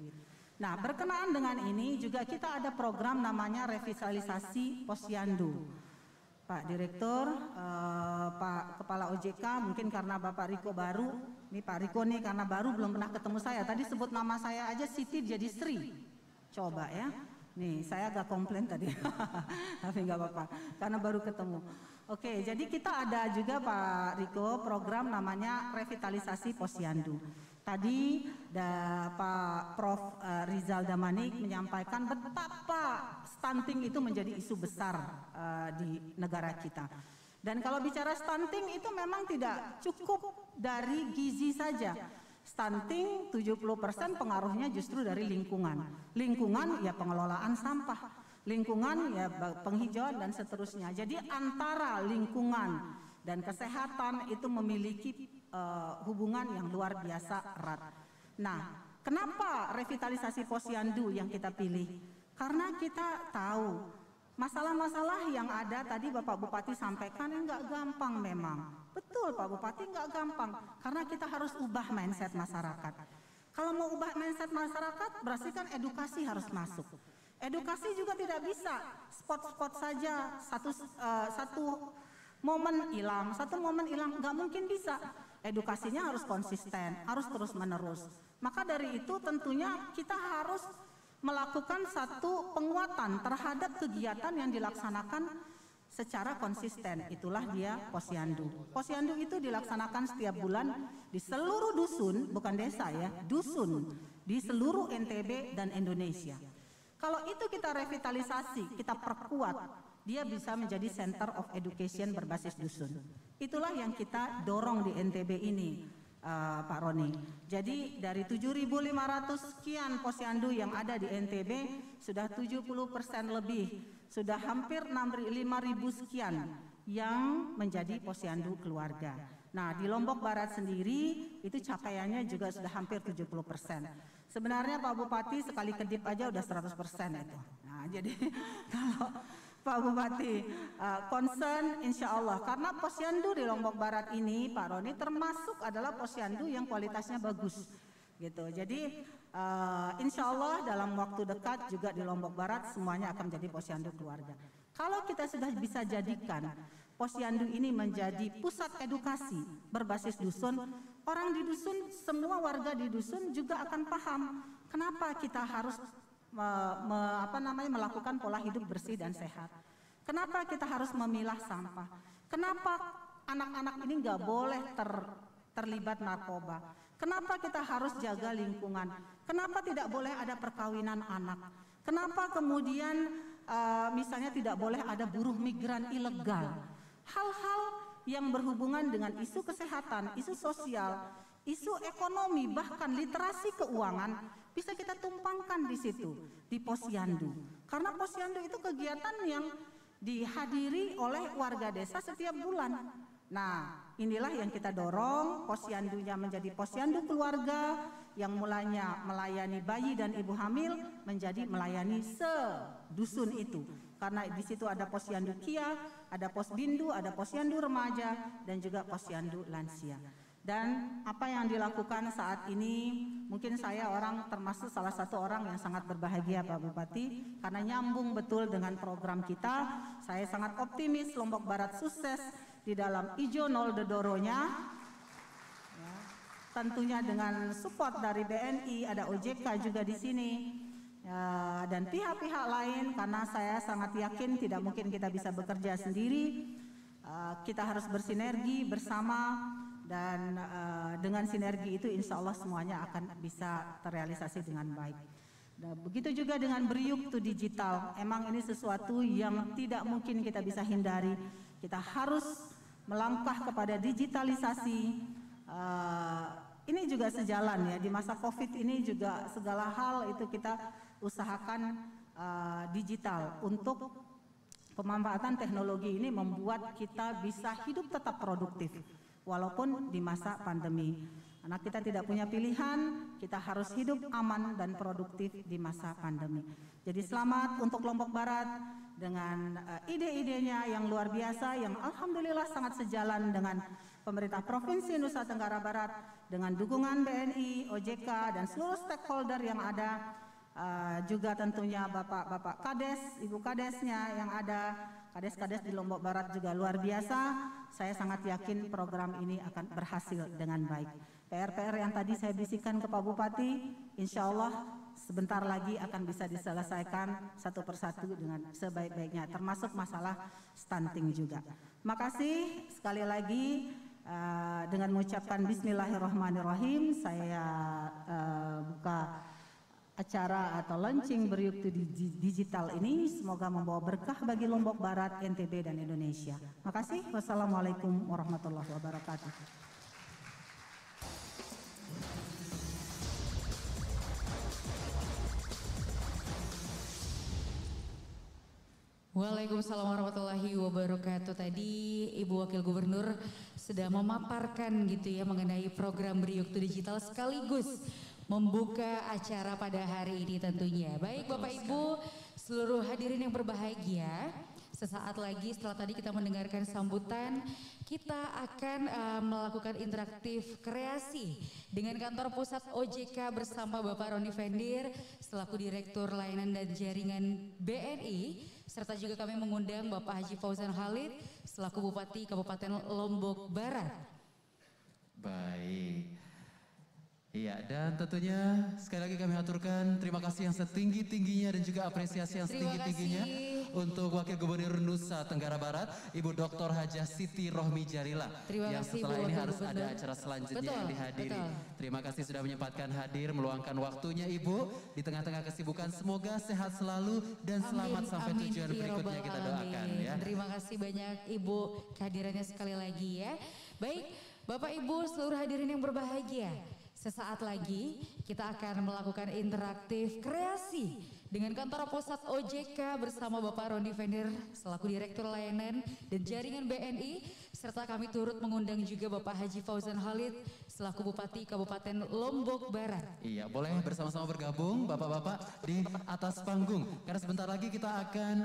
[SPEAKER 9] Nah, berkenaan dengan ini juga kita ada program namanya revitalisasi Posyandu. Pak Direktur, Pak Kepala OJK, mungkin karena Bapak Riko baru, nih Pak Riko nih karena baru belum pernah ketemu saya. Tadi sebut nama saya aja Siti jadi Sri. Coba ya. Nih, saya agak komplain tadi. Tapi nggak apa-apa, karena baru ketemu. Oke, jadi kita ada juga Pak Riko program namanya revitalisasi Posyandu. Tadi Pak Prof. Rizal Damanik menyampaikan betapa stunting itu menjadi isu besar di negara kita. Dan kalau bicara stunting itu memang tidak cukup dari gizi saja. Stunting 70% pengaruhnya justru dari lingkungan. Lingkungan ya pengelolaan sampah, lingkungan ya penghijauan dan seterusnya. Jadi antara lingkungan dan kesehatan itu memiliki hubungan yang luar biasa erat. Nah, kenapa revitalisasi Posyandu yang kita pilih? Karena kita tahu masalah-masalah yang ada tadi Bapak Bupati sampaikan enggak gampang memang. Betul Pak Bupati, enggak gampang karena kita harus ubah mindset masyarakat. Kalau mau ubah mindset masyarakat berarti kan edukasi harus masuk. Edukasi juga tidak bisa spot-spot saja satu momen hilang, satu momen hilang, nggak mungkin bisa. Edukasinya harus konsisten, harus terus menerus. Maka dari itu tentunya kita harus melakukan satu penguatan terhadap kegiatan yang dilaksanakan secara konsisten. Itulah dia Posyandu. Posyandu itu dilaksanakan setiap bulan di seluruh dusun, bukan desa ya, dusun di seluruh NTB dan Indonesia. Kalau itu kita revitalisasi, kita perkuat, dia bisa menjadi Center of Education berbasis dusun. Itulah yang kita dorong di NTB ini, Pak Roni. Jadi dari 7.500 sekian posyandu yang ada di NTB, sudah 70% lebih, sudah hampir 5.000 sekian yang menjadi posyandu keluarga. Nah, di Lombok Barat sendiri itu capaiannya juga sudah hampir 70%. Sebenarnya Pak Bupati sekali kedip aja udah 100% itu. Nah, jadi kalau Pak Bupati concern insya Allah, karena posyandu di Lombok Barat ini Pak Roni termasuk adalah posyandu yang kualitasnya bagus gitu. Jadi insya Allah dalam waktu dekat juga di Lombok Barat semuanya akan menjadi posyandu keluarga. Kalau kita sudah bisa jadikan posyandu ini menjadi pusat edukasi berbasis dusun, orang di dusun, semua warga di dusun juga akan paham kenapa kita harus melakukan pola hidup bersih dan sehat. Kenapa kita harus memilah sampah? Kenapa anak-anak ini nggak boleh terlibat narkoba? Kenapa kita harus jaga lingkungan? Kenapa tidak boleh ada perkawinan anak? Kenapa kemudian misalnya tidak boleh ada buruh migran ilegal? Hal-hal yang berhubungan dengan isu kesehatan, isu sosial, isu ekonomi, bahkan literasi keuangan bisa kita tumpangkan di situ, di posyandu. Karena posyandu itu kegiatan yang dihadiri oleh warga desa setiap bulan. Nah, inilah yang kita dorong, posyandunya menjadi posyandu keluarga yang mulanya melayani bayi dan ibu hamil menjadi melayani sedusun itu. Karena di situ ada posyandu Kia, ada posbindu, ada posyandu remaja, dan juga posyandu lansia. Dan apa yang dilakukan saat ini, mungkin saya termasuk salah satu orang yang sangat berbahagia Pak Bupati, karena nyambung betul dengan program kita. Saya sangat optimis Lombok Barat sukses di dalam Ijo Nol Dedoronya, ya, tentunya dengan support dari BNI, ada OJK juga di sini, ya, dan pihak-pihak lain, karena saya sangat yakin tidak mungkin kita bisa bekerja sendiri. Kita harus bersinergi bersama. Dan dengan sinergi itu insya Allah semuanya akan bisa terrealisasi dengan baik. Nah, begitu juga dengan Beriuk to Digital, emang ini sesuatu yang tidak mungkin kita bisa hindari. Kita harus melangkah kepada digitalisasi. Ini juga sejalan ya, di masa COVID ini juga segala hal itu kita usahakan digital untuk pemanfaatan teknologi ini membuat kita bisa hidup tetap produktif. Walaupun di masa pandemi, karena kita tidak punya pilihan, kita harus hidup aman dan produktif di masa pandemi. Jadi selamat untuk Lombok Barat dengan ide-idenya yang luar biasa, yang alhamdulillah sangat sejalan dengan pemerintah Provinsi Nusa Tenggara Barat, dengan dukungan BNI, OJK, dan seluruh stakeholder yang ada, juga tentunya Bapak Kades, Ibu Kadesnya yang ada, Kades-kades di Lombok Barat juga luar biasa. Saya sangat yakin program ini akan berhasil dengan baik. PR-PR yang tadi saya bisikan ke Pak Bupati, insya Allah sebentar lagi akan bisa diselesaikan satu persatu dengan sebaik-baiknya, termasuk masalah stunting juga. Makasih sekali lagi, dengan mengucapkan Bismillahirrahmanirrahim, saya buka acara atau launching Beriuk to Digital ini. Semoga membawa berkah bagi Lombok Barat, NTB, dan Indonesia. Makasih. Wassalamualaikum warahmatullahi wabarakatuh.
[SPEAKER 3] Waalaikumsalam warahmatullahi wabarakatuh. Tadi Ibu Wakil Gubernur sudah memaparkan gitu ya mengenai program Beriuk to Digital sekaligus membuka acara pada hari ini tentunya. Baik Bapak Ibu, seluruh hadirin yang berbahagia, sesaat lagi setelah tadi kita mendengarkan sambutan, kita akan melakukan interaktif kreasi dengan kantor pusat OJK bersama Bapak Roni Fendir selaku Direktur Layanan dan Jaringan BNI, serta juga kami mengundang Bapak Haji Fauzan Khalid selaku Bupati Kabupaten Lombok Barat.
[SPEAKER 1] Baik. Iya, dan tentunya sekali lagi kami aturkan terima kasih yang setinggi-tingginya dan juga apresiasi yang setinggi-tingginya untuk Wakil Gubernur Nusa Tenggara Barat, Ibu Dr. Hajah Siti Rohmi Jarila, yang setelah ini harus ada acara selanjutnya yang dihadiri. Terima kasih sudah menyempatkan hadir, meluangkan waktunya Ibu di tengah-tengah kesibukan. Semoga sehat selalu dan selamat sampai tujuan berikutnya kita doakan ya.
[SPEAKER 3] Terima kasih banyak Ibu kehadirannya sekali lagi ya. Baik, Bapak Ibu seluruh hadirin yang berbahagia. Sesaat lagi kita akan melakukan interaktif kreasi dengan Kantor Pusat OJK bersama Bapak Roni Vender selaku Direktur Layanan dan Jaringan BNI, serta kami turut mengundang juga Bapak Haji Fauzan Khalid selaku Bupati Kabupaten Lombok Barat.
[SPEAKER 1] Iya, boleh bersama-sama bergabung Bapak-bapak di atas panggung, karena sebentar lagi kita akan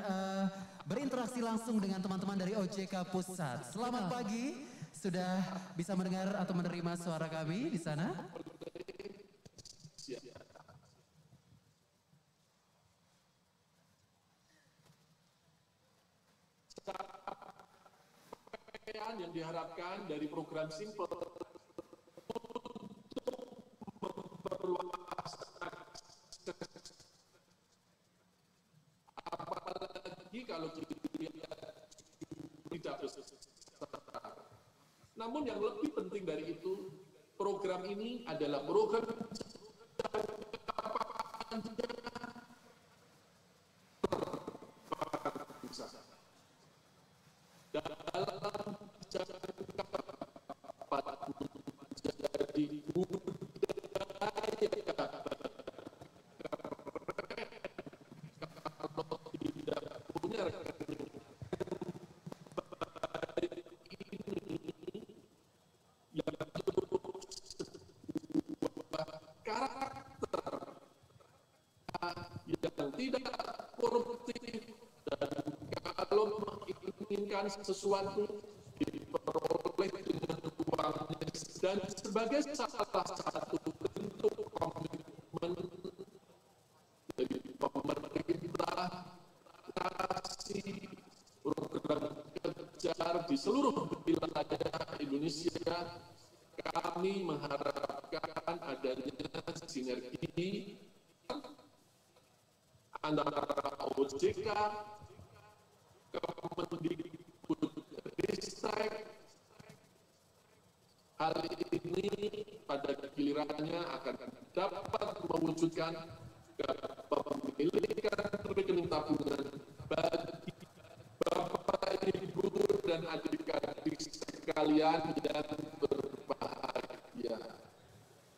[SPEAKER 1] berinteraksi langsung dengan teman-teman dari OJK Pusat. Selamat pagi. Sudah bisa mendengar atau menerima suara kami di sana?
[SPEAKER 10] Yang diharapkan dari program Simple untuk memperluas akses, apalagi kalau tidak besar. Namun yang lebih penting dari itu, program ini adalah program dalam jadi budaya kalau tidak punya rekening karakter yang tidak koruptif, dan kalau menginginkan sesuatu diperoleh dengan uangnya, dan sebagai salah satu bentuk komitmen dari pemerintah kasih program kejar di seluruh wilayah Indonesia, kami mengharapkan adanya sinergi antara OJK, Kemendikbudristek. Hal ini pada gilirannya akan dapat mewujudkan kepemilikan rekening tabungan bagi Bapak, Ibu, dan adik-adik sekalian yang berbahagia.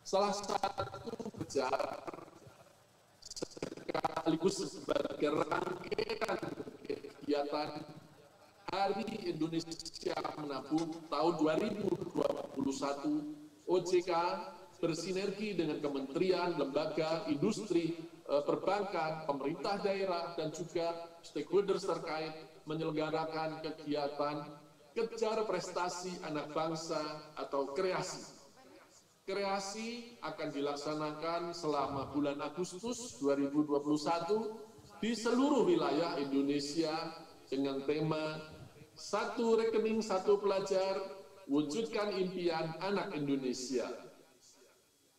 [SPEAKER 10] Salah satu kejar sekaligus sebagai rangkaian kegiatan Hari Indonesia Menabung tahun 2021, OJK bersinergi dengan kementerian, lembaga, industri, perbankan, pemerintah daerah, dan juga stakeholders terkait menyelenggarakan kegiatan Kejar Prestasi Anak Bangsa atau kreasi. Kreasi akan dilaksanakan selama bulan Agustus 2021 di seluruh wilayah Indonesia dengan tema Satu Rekening Satu Pelajar, Wujudkan Impian Anak Indonesia.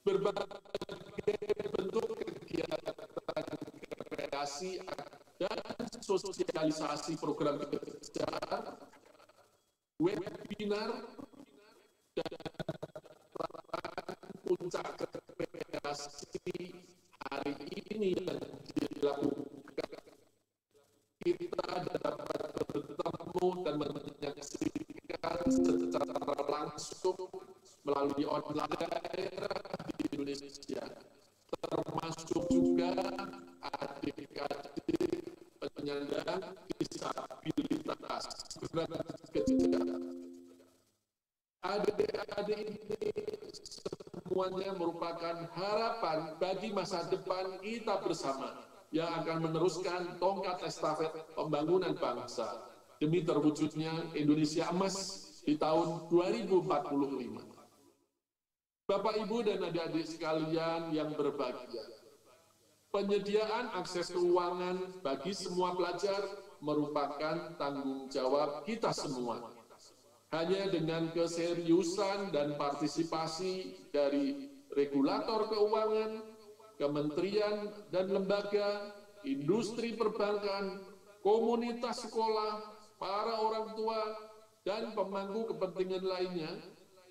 [SPEAKER 10] Berbagai bentuk kegiatan kreasi dan sosialisasi program kejar, webinar, dan puncak kreasi hari ini yang dilakukan. Kita dapat bertemu dan menyaksikan secara langsung melalui online daerah di Indonesia, termasuk juga adik-adik penyandang disabilitas berat kejar. Adik-adik ini semuanya merupakan harapan bagi masa depan kita bersama yang akan meneruskan tongkat estafet pembangunan bangsa demi terwujudnya Indonesia Emas di tahun 2045. Bapak, Ibu, dan adik-adik sekalian yang berbahagia, penyediaan akses keuangan bagi semua pelajar merupakan tanggung jawab kita semua. Hanya dengan keseriusan dan partisipasi dari regulator keuangan, kementerian dan lembaga, industri perbankan, komunitas sekolah, para orang tua, dan pemangku kepentingan lainnya,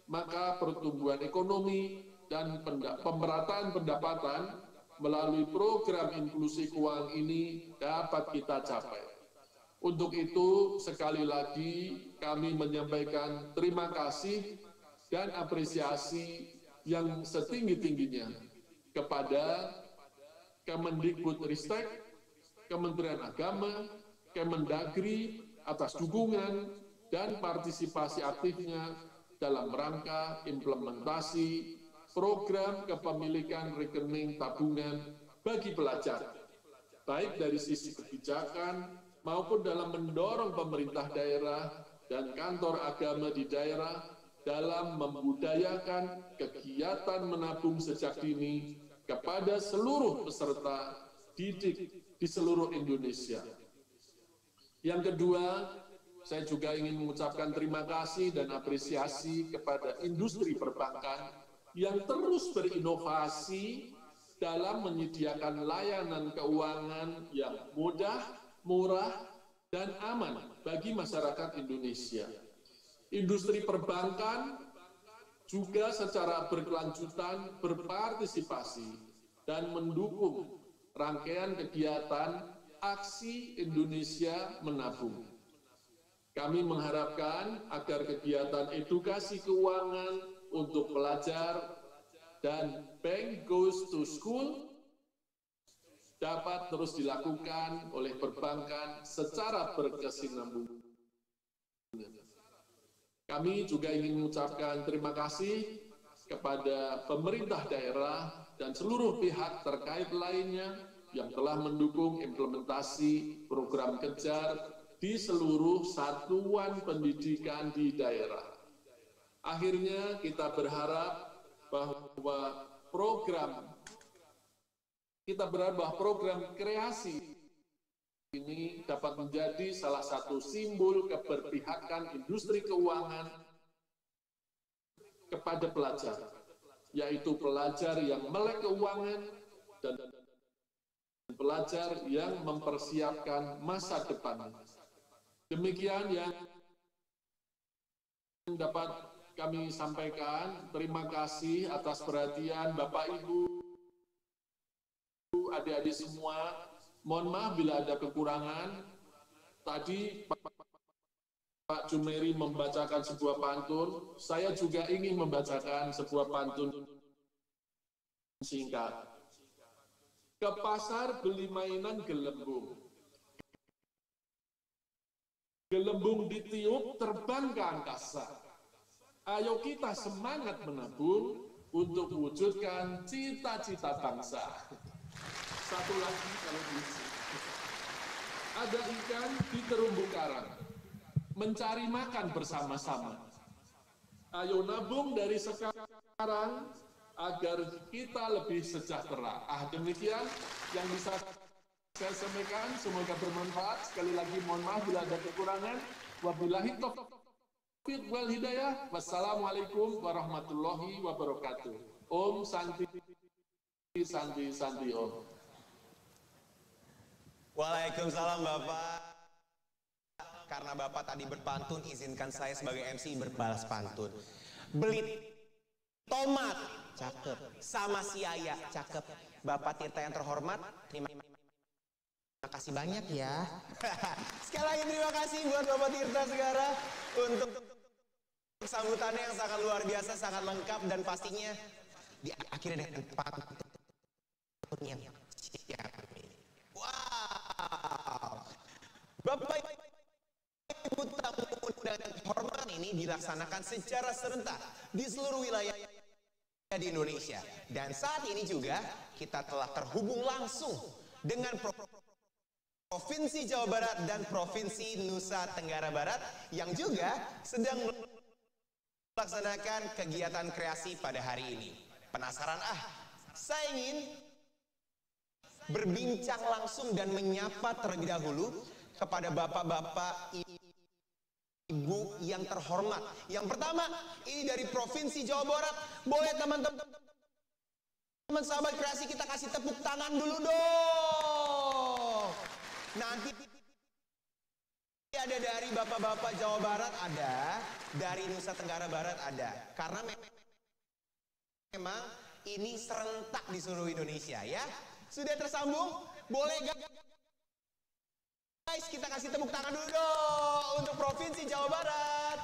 [SPEAKER 10] maka pertumbuhan ekonomi dan pemerataan pendapatan melalui program inklusi keuangan ini dapat kita capai. Untuk itu, sekali lagi kami menyampaikan terima kasih dan apresiasi yang setinggi-tingginya kepada Kemendikbudristek, Kementerian Agama, Kemendagri atas dukungan dan partisipasi aktifnya dalam rangka implementasi program kepemilikan rekening tabungan bagi pelajar, baik dari sisi kebijakan maupun dalam mendorong pemerintah daerah dan kantor agama di daerah dalam membudayakan kegiatan menabung sejak dini kepada seluruh peserta didik di seluruh Indonesia. Yang kedua, saya juga ingin mengucapkan terima kasih dan apresiasi kepada industri perbankan yang terus berinovasi dalam menyediakan layanan keuangan yang mudah, murah, dan aman bagi masyarakat Indonesia. Industri perbankan juga secara berkelanjutan berpartisipasi dan mendukung rangkaian kegiatan Aksi Indonesia Menabung. Kami mengharapkan agar kegiatan edukasi keuangan untuk pelajar dan Bank Goes to School dapat terus dilakukan oleh perbankan secara berkesinambungan. Kami juga ingin mengucapkan terima kasih kepada pemerintah daerah dan seluruh pihak terkait lainnya yang telah mendukung implementasi program Kejar di seluruh satuan pendidikan di daerah. Akhirnya kita berharap bahwa program kreasi ini dapat menjadi salah satu simbol keberpihakan industri keuangan kepada pelajar, yaitu pelajar yang melek keuangan dan pelajar yang mempersiapkan masa depan. Demikian yang dapat kami sampaikan. Terima kasih atas perhatian Bapak Ibu, adik-adik semua. Mohon maaf bila ada kekurangan. Tadi Pak Jumeri membacakan sebuah pantun, saya juga ingin membacakan sebuah pantun singkat. Ke pasar beli mainan gelembung. Gelembung ditiup terbang ke angkasa. Ayo kita semangat menabung untuk mewujudkan cita-cita bangsa. Satu lagi kalau bisa. Ada ikan di terumbu karang, mencari makan bersama-sama. Ayo nabung dari sekarang agar kita lebih sejahtera. Demikian yang bisa saya sampaikan, semoga bermanfaat. Sekali lagi mohon maaf bila ada kekurangan. Wabillahi taufiq wal hidayah. Wassalamualaikum warahmatullahi wabarakatuh. Om Santi Santi Santi Om.
[SPEAKER 11] Waalaikumsalam Bapak. Karena Bapak tadi berpantun, izinkan saya sebagai MC berbalas pantun. Beli tomat, cakep. Sama si Aya, cakep. Bapak Tirta yang terhormat, terima kasih banyak ya. Sekali lagi terima kasih buat Bapak Tirta Segara untuk sambutannya yang sangat luar biasa, sangat lengkap, dan pastinya diakhiri dengan pantun yang siap. Wow. Bapak Ibu tamu undangan hormat ini dilaksanakan secara serentak di seluruh wilayah di Indonesia. Dan saat ini juga kita telah terhubung langsung dengan Provinsi Jawa Barat dan Provinsi Nusa Tenggara Barat yang juga sedang melaksanakan kegiatan kreasi pada hari ini. Penasaran? Saya ingin berbincang langsung dan menyapa terlebih dahulu kepada bapak-bapak, ibu yang terhormat. Yang pertama, ini dari Provinsi Jawa Barat. Boleh teman-teman sahabat kreasi kita kasih tepuk tangan dulu dong. Nanti ada dari bapak-bapak Jawa Barat, ada dari Nusa Tenggara Barat, ada. Karena memang ini serentak di seluruh Indonesia ya. Sudah tersambung? Boleh guys, kita kasih tepuk tangan dulu dong untuk Provinsi Jawa Barat.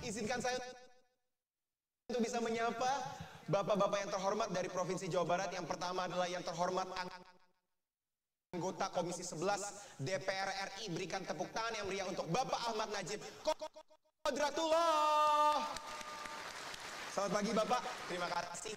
[SPEAKER 11] Izinkan saya untuk bisa menyapa bapak-bapak yang terhormat dari Provinsi Jawa Barat. Yang pertama adalah yang terhormat anggota Komisi 11 DPR RI. Berikan tepuk tangan yang meriah untuk Bapak Ahmad Najib Kodratullah. Selamat pagi Bapak, terima kasih.